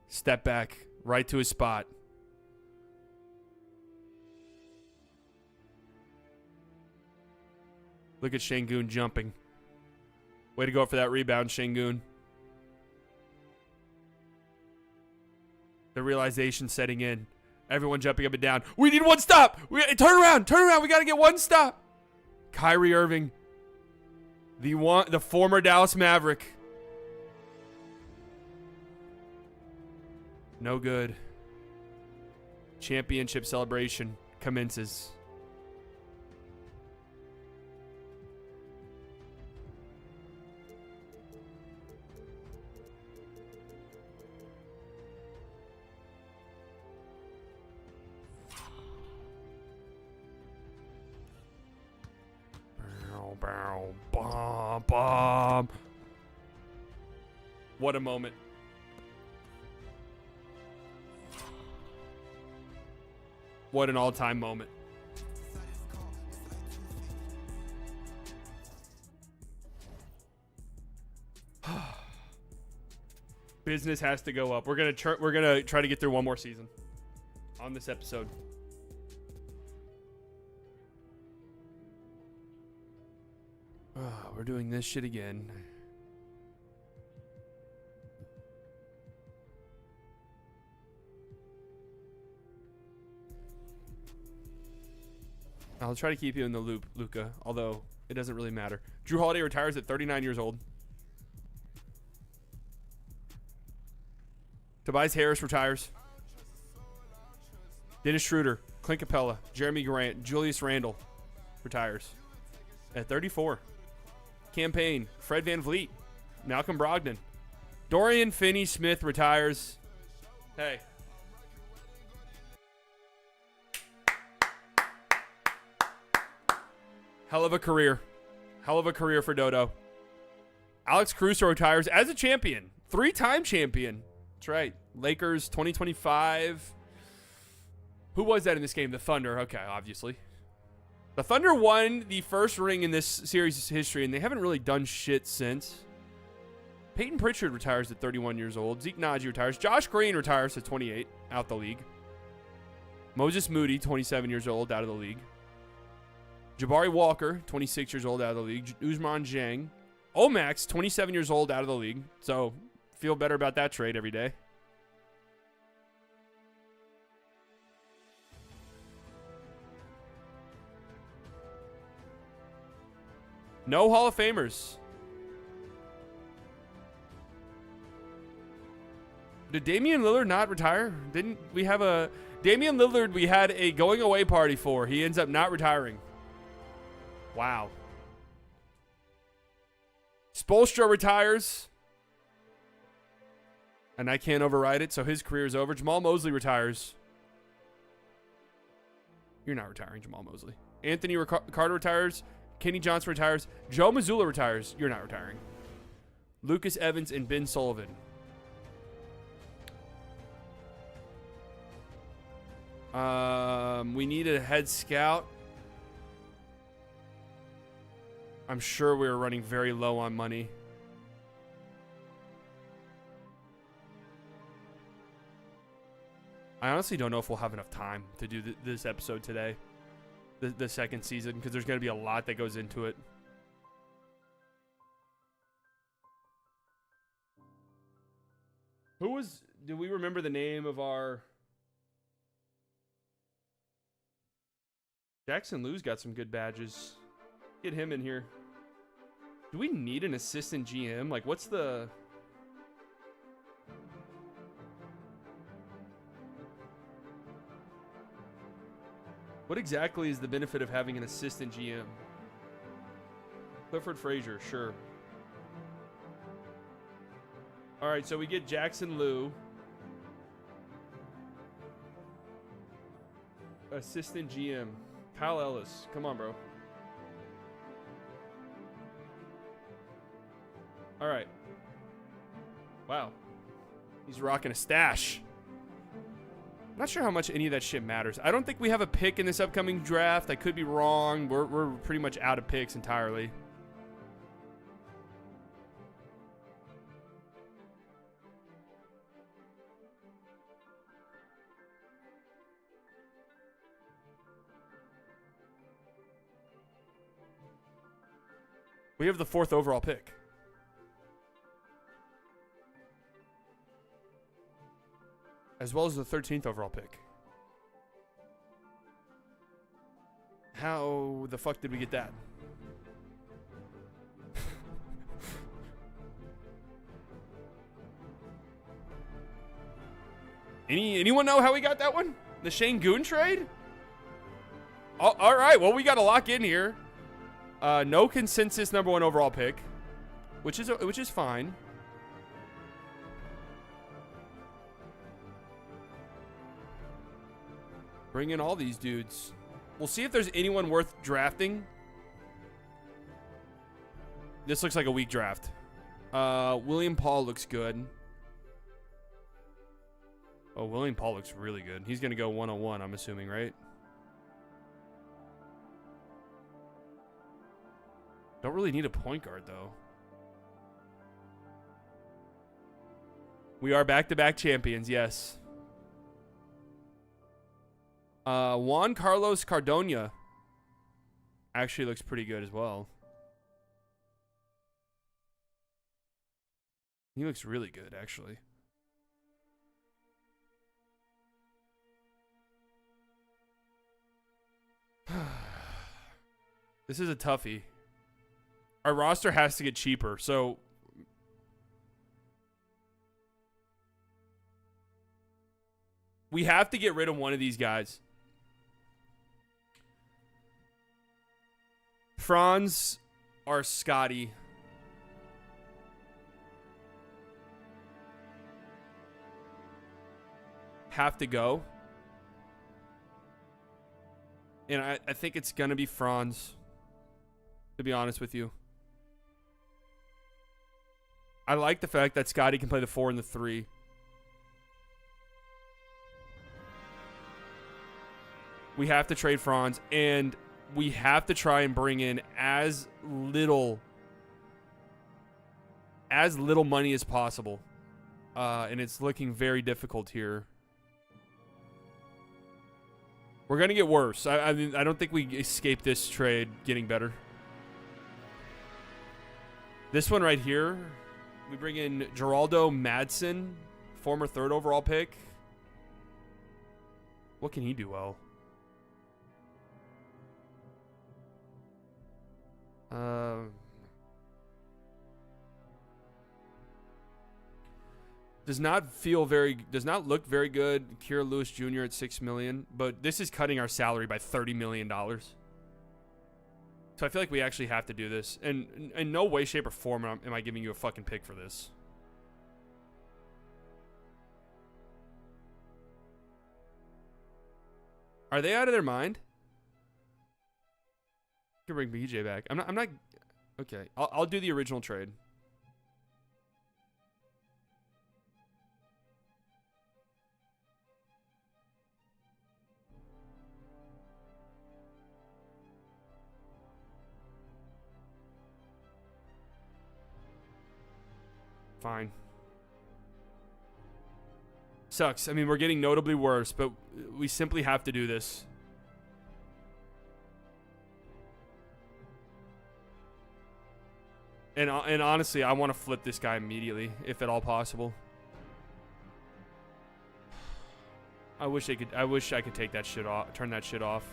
Step back, right to his spot. Look at Şengün jumping. Way to go for that rebound, Şengün. The realization setting in. Everyone jumping up and down. We need one stop. Turn around. Turn around. We got to get one stop. Kyrie Irving. The former Dallas Maverick. No good. Championship celebration commences. Bomb. What a moment. What an all-time moment. Business has to go up. We're gonna try to get through one more season on this episode. We're doing this shit again. I'll try to keep you in the loop, Luka, although it doesn't really matter. Drew Holiday retires at 39 years old. Tobias Harris retires. Dennis Schroeder, Clint Capella, Jeremy Grant, Julius Randle retires at 34. Campaign, Fred VanVleet, Malcolm Brogdon. Dorian Finney-Smith retires. Hey. Hell of a career. Hell of a career for Dodo. Alex Caruso retires as a champion. 3-time champion. That's right. Lakers 2025. Who was that in this game? The Thunder. Okay, obviously. The Thunder won the first ring in this series' history, and they haven't really done shit since. Peyton Pritchard retires at 31 years old. Zeke Naji retires. Josh Green retires at 28, out the league. Moses Moody, 27 years old, out of the league. Jabari Walker, 26 years old, out of the league. Ousmane Dieng. Omax, 27 years old, out of the league. So, feel better about that trade every day. No Hall of Famers. Did Damian Lillard not retire? Didn't we have a... Damian Lillard, we had a going away party for. He ends up not retiring. Wow. Spoelstra retires. And I can't override it, so his career is over. Jamal Mosley retires. You're not retiring, Jamal Mosley. Anthony Carter retires. Kenny Johnson retires. Joe Mazzulla retires. You're not retiring. Lucas Evans and Ben Sullivan. We need a head scout. I'm sure we were running very low on money. I honestly don't know if we'll have enough time to do this episode today. The second season, because there's going to be a lot that goes into it. Do we remember the name of our... Jackson Lou's got some good badges. Get him in here. Do we need an assistant GM? Like, what's the... What exactly is the benefit of having an assistant GM? Clifford Frazier, sure. All right, so we get Jackson Lou. Assistant GM. Kyle Ellis. Come on, bro. All right. Wow. He's rocking a stash. I'm not sure how much any of that shit matters. I don't think we have a pick in this upcoming draft. I could be wrong. We're pretty much out of picks entirely. We have the 4th overall pick. As well as the 13th overall pick. How the fuck did we get that? Anyone know how we got that one? The Shane Goon trade? Oh, all right, well, we got to lock in here. No consensus number 1 overall pick, which is fine. Bring in all these dudes. We'll see if there's anyone worth drafting. This looks like a weak draft. William Paul looks good. Oh, William Paul looks really good. He's going to go 1-on-1, I'm assuming, right? Don't really need a point guard, though. We are back-to-back champions, yes. Juan Carlos Cardona actually looks pretty good as well. He looks really good, actually. This is a toughie. Our roster has to get cheaper, so We have to get rid of one of these guys. Franz or Scotty. Have to go. And I think it's going to be Franz, to be honest with you. I like the fact that Scotty can play the 4 and the 3. We have to trade Franz, and we have to try and bring in as little money as possible. And it's looking very difficult here. We're going to get worse. I mean, I don't think we escape this trade getting better. This one right here, we bring in Geraldo Madsen, former 3rd overall pick. What can he do well? Does not look very good. Kira Lewis Jr. at $6 million, but this is cutting our salary by $30 million. So I feel like we actually have to do this. And in no way, shape, or form am I giving you a fucking pick for this. Are they out of their mind? I can bring BJ back. I'm not. Okay, I'll do the original trade. Fine. Sucks. I mean, we're getting notably worse, but we simply have to do this. And honestly, I want to flip this guy immediately, if at all possible. I wish I could take that shit off, turn that shit off.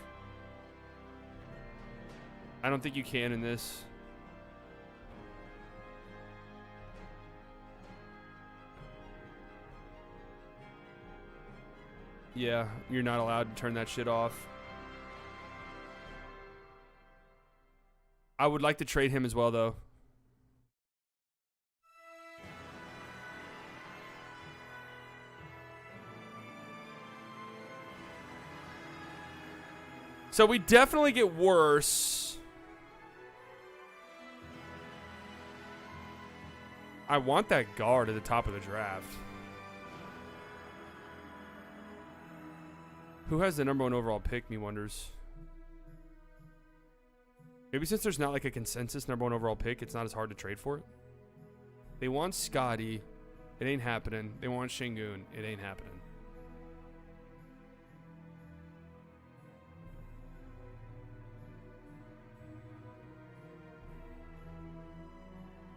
I don't think you can in this. Yeah, you're not allowed to turn that shit off. I would like to trade him as well, though. So we definitely get worse. I want that guard at the top of the draft. Who has the #1 overall pick, me wonders. Maybe since there's not like a consensus #1 overall pick, it's not as hard to trade for it. They want Scotty. It ain't happening. They want Şengün. It ain't happening.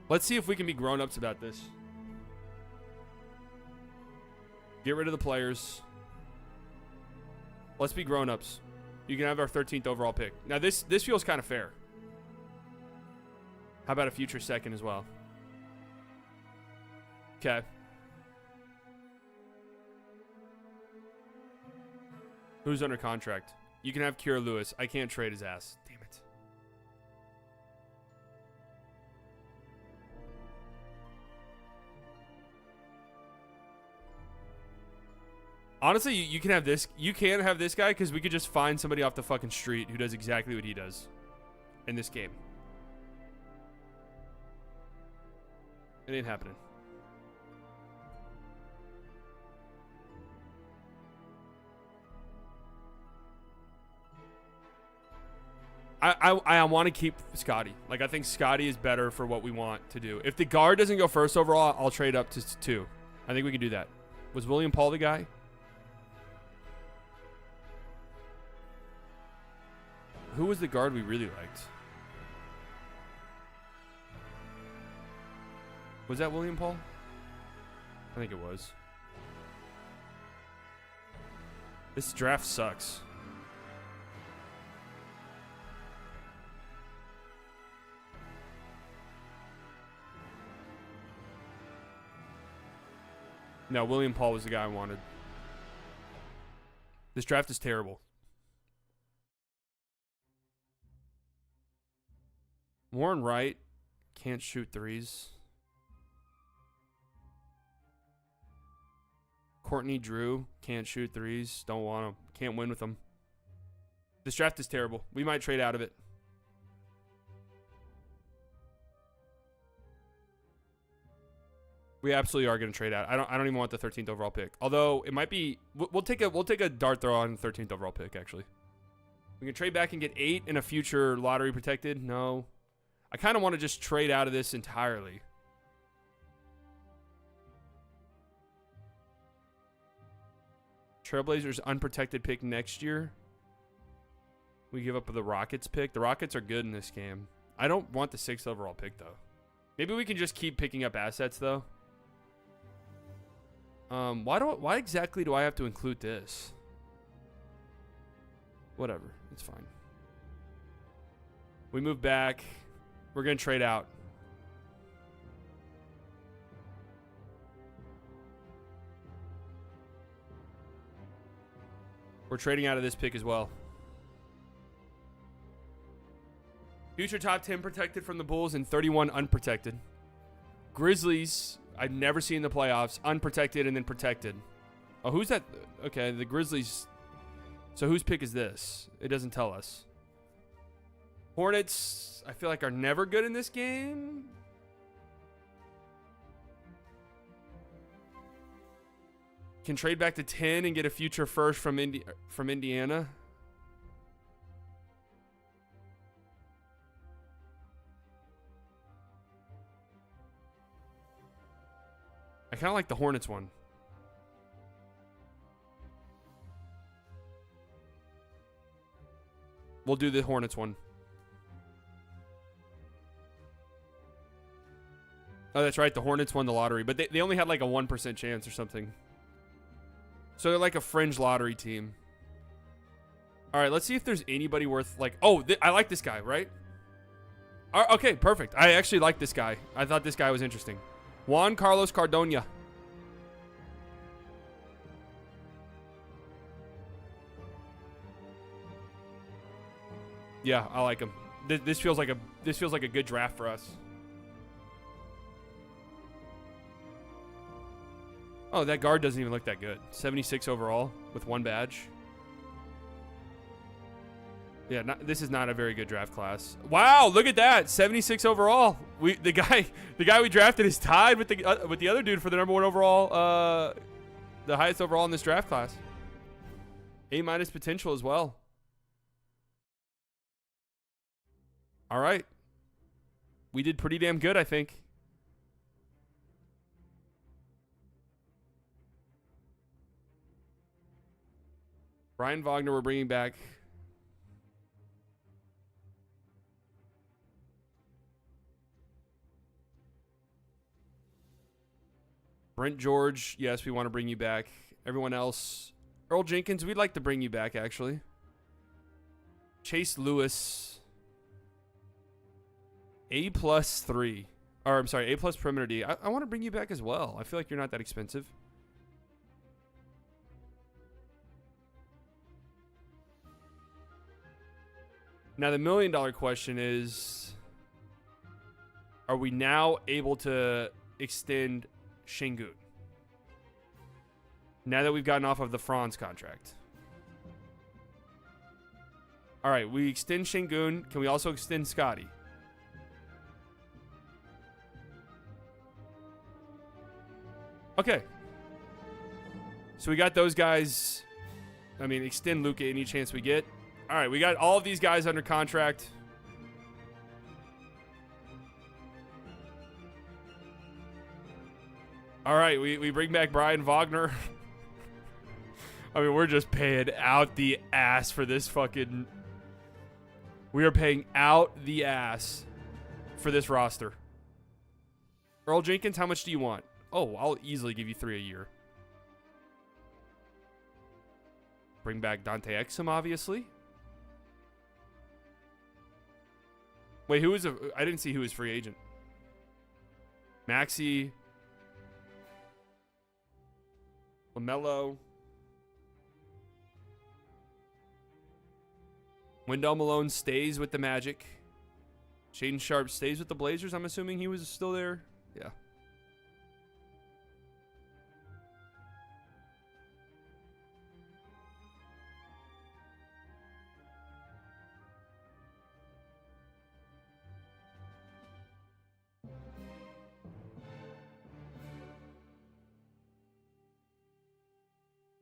Let's see if we can be grown-ups about this. Get rid of the players. Let's be grown-ups. You can have our 13th overall pick. Now, this feels kind of fair. How about a future second as well? Okay. Who's under contract? You can have Kira Lewis. I can't trade his ass. Damn it. Honestly, you can have this. You can have this guy because we could just find somebody off the fucking street who does exactly what he does in this game. It ain't happening. I want to keep Scotty. Like, I think Scotty is better for what we want to do. If the guard doesn't go first overall, I'll trade up to 2. I think we can do that. Was William Paul the guy? Who was the guard we really liked? Was that William Paul? I think it was. This draft sucks. No, William Paul was the guy I wanted. This draft is terrible. Warren Wright can't shoot threes. Courtney Drew can't shoot threes. Don't want him. Can't win with them. This draft is terrible. We might trade out of it. We absolutely are going to trade out. I don't even want the 13th overall pick. Although it might be we'll take a dart throw on the 13th overall pick actually. We can trade back and get 8 in a future lottery protected. No. I kind of want to just trade out of this entirely. Trailblazers unprotected pick next year. We give up the Rockets pick. The Rockets are good in this game. I don't want the 6th overall pick though. Maybe we can just keep picking up assets though. Why exactly do I have to include this? Whatever, it's fine. We move back. We're gonna trade out. We're trading out of this pick as well. Future top 10 protected from the Bulls and 31 unprotected. Grizzlies, I've never seen the playoffs. Unprotected and then protected. Oh, who's that? Okay, the Grizzlies. So whose pick is this? It doesn't tell us. Hornets, I feel like are never good in this game. Can trade back to 10 and get a future first from Indiana. I kind of like the Hornets one. We'll do the Hornets one. Oh, that's right. The Hornets won the lottery, but they only had like a 1% chance or something. So they're like a fringe lottery team. All right, let's see if there's anybody worth like... Oh, I like this guy, right? Okay, perfect. I actually like this guy. I thought this guy was interesting. Juan Carlos Cardona. Yeah, I like him. This feels like a good draft for us. Oh, that guard doesn't even look that good. 76 overall with 1 badge. Yeah, this is not a very good draft class. Wow, look at that. 76 overall. The guy we drafted is tied with the other dude for the #1 overall, the highest overall in this draft class. A- potential as well. All right. We did pretty damn good, I think. Brian Wagner we're bringing back. Brent George, yes, we want to bring you back. Everyone else. Earl Jenkins, we'd like to bring you back, actually. Chase Lewis. A+3. Or, I'm sorry, A+ perimeter D. I want to bring you back as well. I feel like you're not that expensive. Now, the $1 million question is, are we now able to extend Şengün now that we've gotten off of the Franz contract? All right, we extend Şengün. Can we also extend Scotty? Okay. So we got those guys. I mean, extend Luka any chance we get. All right, we got all of these guys under contract. All right, we bring back Brian Wagner. I mean, we're just paying out the ass for this fucking... We are paying out the ass for this roster. Earl Jenkins, how much do you want? Oh, I'll easily give you 3 a year. Bring back Dante Exum, obviously. Wait, who was I didn't see who was free agent. Maxey. LaMelo. Wendell Malone stays with the Magic. Shaden Sharp stays with the Blazers. I'm assuming he was still there. Yeah.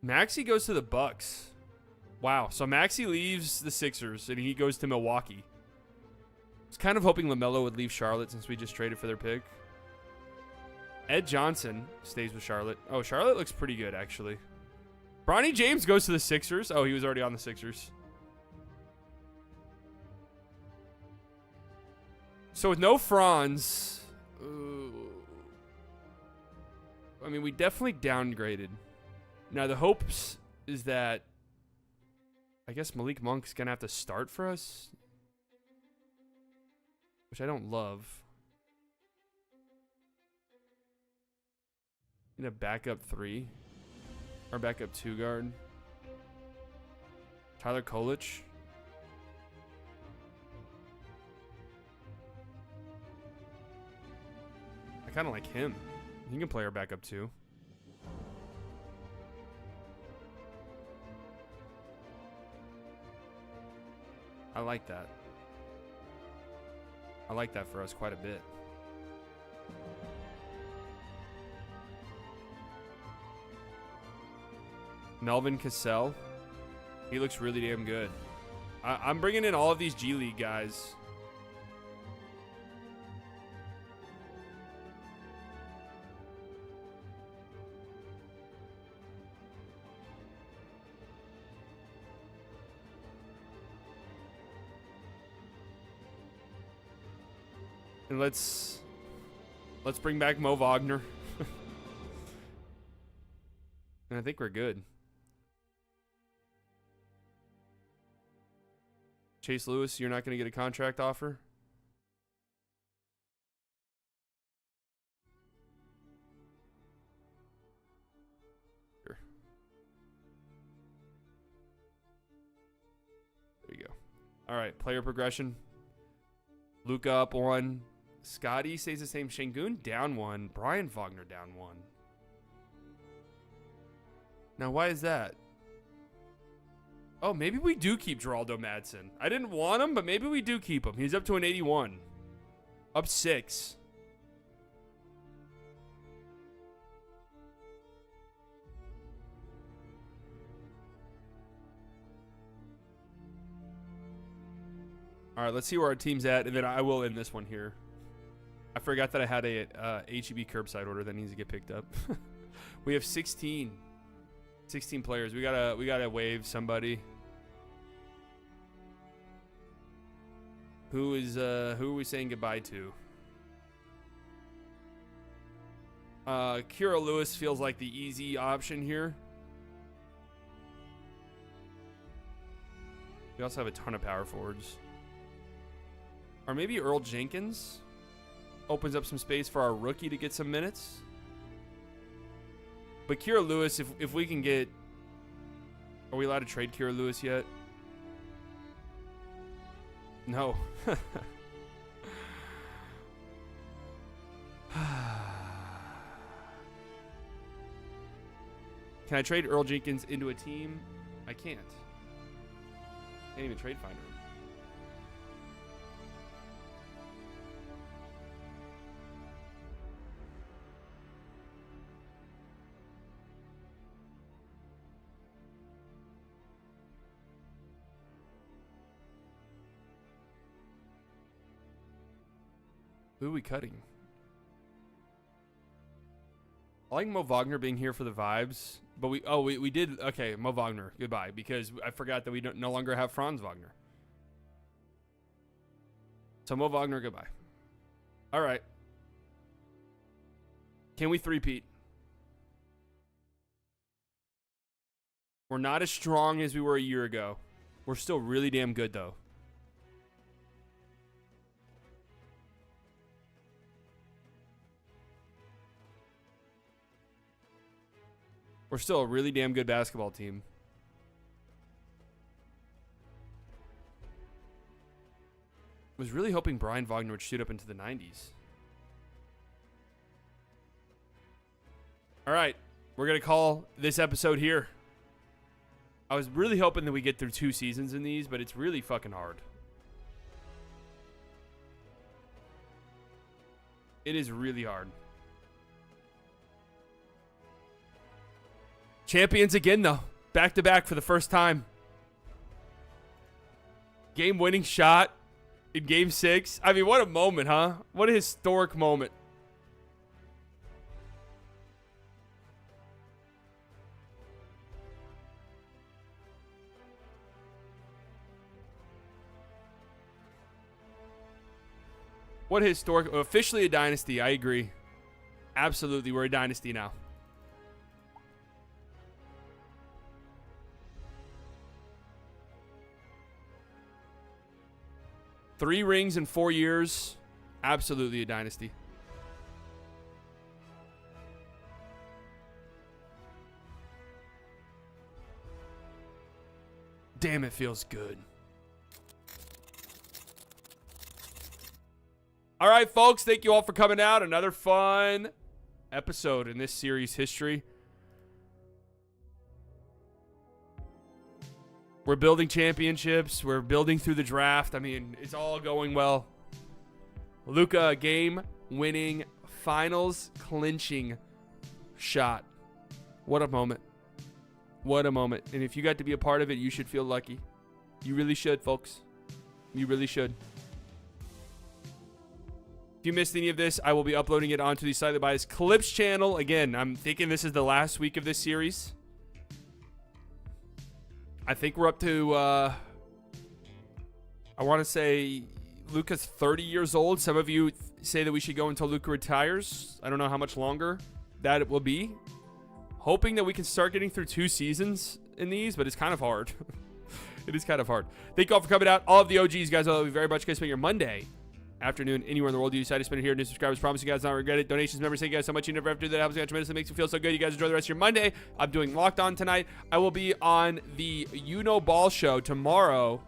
Maxey goes to the Bucks. Wow. So Maxey leaves the Sixers and he goes to Milwaukee. I was kind of hoping LaMelo would leave Charlotte since we just traded for their pick. Ed Johnson stays with Charlotte. Oh, Charlotte looks pretty good, actually. Bronny James goes to the Sixers. Oh, he was already on the Sixers. So with no Franz, I mean, we definitely downgraded. Now, the hopes is that I guess Malik Monk's going to have to start for us, which I don't love. Need a backup 3 or backup 2 guard. Tyler Kolich. I kind of like him. He can play our backup 2. I like that. I like that for us quite a bit. Melvin Cassell. He looks really damn good. I'm bringing in all of these G League guys. And let's bring back Mo Wagner. And I think we're good. Chase Lewis, you're not going to get a contract offer? Sure. There you go. All right, player progression. Luka up 1. Scotty stays the same. Şengün down 1. Brian Wagner down 1. Now, why is that? Oh, maybe we do keep Geraldo Madsen. I didn't want him, but maybe we do keep him. He's up to an 81. Up 6. All right, let's see where our team's at, and then I will end this one here. I forgot that I had a HEB curbside order that needs to get picked up. We have 16 players. We gotta waive somebody. Who are we saying goodbye to? Kira Lewis feels like the easy option here. We also have a ton of power forwards. Or maybe Earl Jenkins opens up some space for our rookie to get some minutes. But Kira Lewis, if we can get... Are we allowed to trade Kira Lewis yet? No. Can I trade Earl Jenkins into a team? I can't. Can't even trade finder him. Who are we cutting? I like Mo Wagner being here for the vibes, but we did okay. Mo Wagner, goodbye, because I forgot that we no longer have Franz Wagner. So Mo Wagner, goodbye. All right. Can we three-peat? We're not as strong as we were a year ago. We're still really damn good though. We're still a really damn good basketball team. was really hoping Brian Wagner would shoot up into the 90s. All right, we're going to call this episode here. I was really hoping that we get through 2 seasons in these, but it's really fucking hard. It is really hard. Champions again, though. Back-to-back for the first time. Game-winning shot in Game 6. I mean, what a moment, huh? What a historic moment. What a historic... Officially a dynasty, I agree. Absolutely, we're a dynasty now. Three rings in 4 years. Absolutely a dynasty. Damn, it feels good. All right, folks. Thank you all for coming out. Another fun episode in this series history. We're building championships. We're building through the draft. I mean, it's all going well. Luka, game-winning, finals-clinching shot. What a moment. What a moment. And if you got to be a part of it, you should feel lucky. You really should, folks. You really should. If you missed any of this, I will be uploading it onto the Slightly Biased Clips channel. Again, I'm thinking this is the last week of this series. I think we're up to, I want to say Luka's 30 years old. Some of you say that we should go until Luka retires. I don't know how much longer that it will be. Hoping that we can start getting through 2 seasons in these, but it's kind of hard. It is kind of hard. Thank you all for coming out. All of the OGs, guys, I love you very much. Guys, spend your Monday afternoon anywhere in the world you decide to spend it here. New subscribers, promise you guys not regret it. Donations, members, thank you guys so much. You never have to do that. It helps me out tremendously. It makes me feel so good. You guys enjoy the rest of your Monday. I'm doing Locked On tonight. I will be on the You Know Ball show tomorrow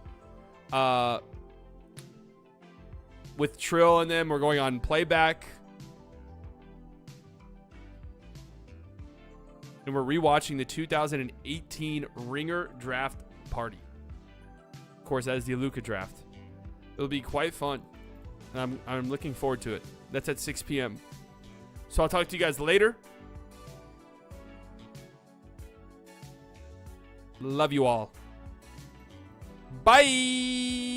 with Trill and them. We're going on playback. And we're rewatching the 2018 Ringer Draft Party. Of course, that is the Luka draft. It'll be quite fun. I'm looking forward to it. That's at 6 p.m. So I'll talk to you guys later. Love you all. Bye.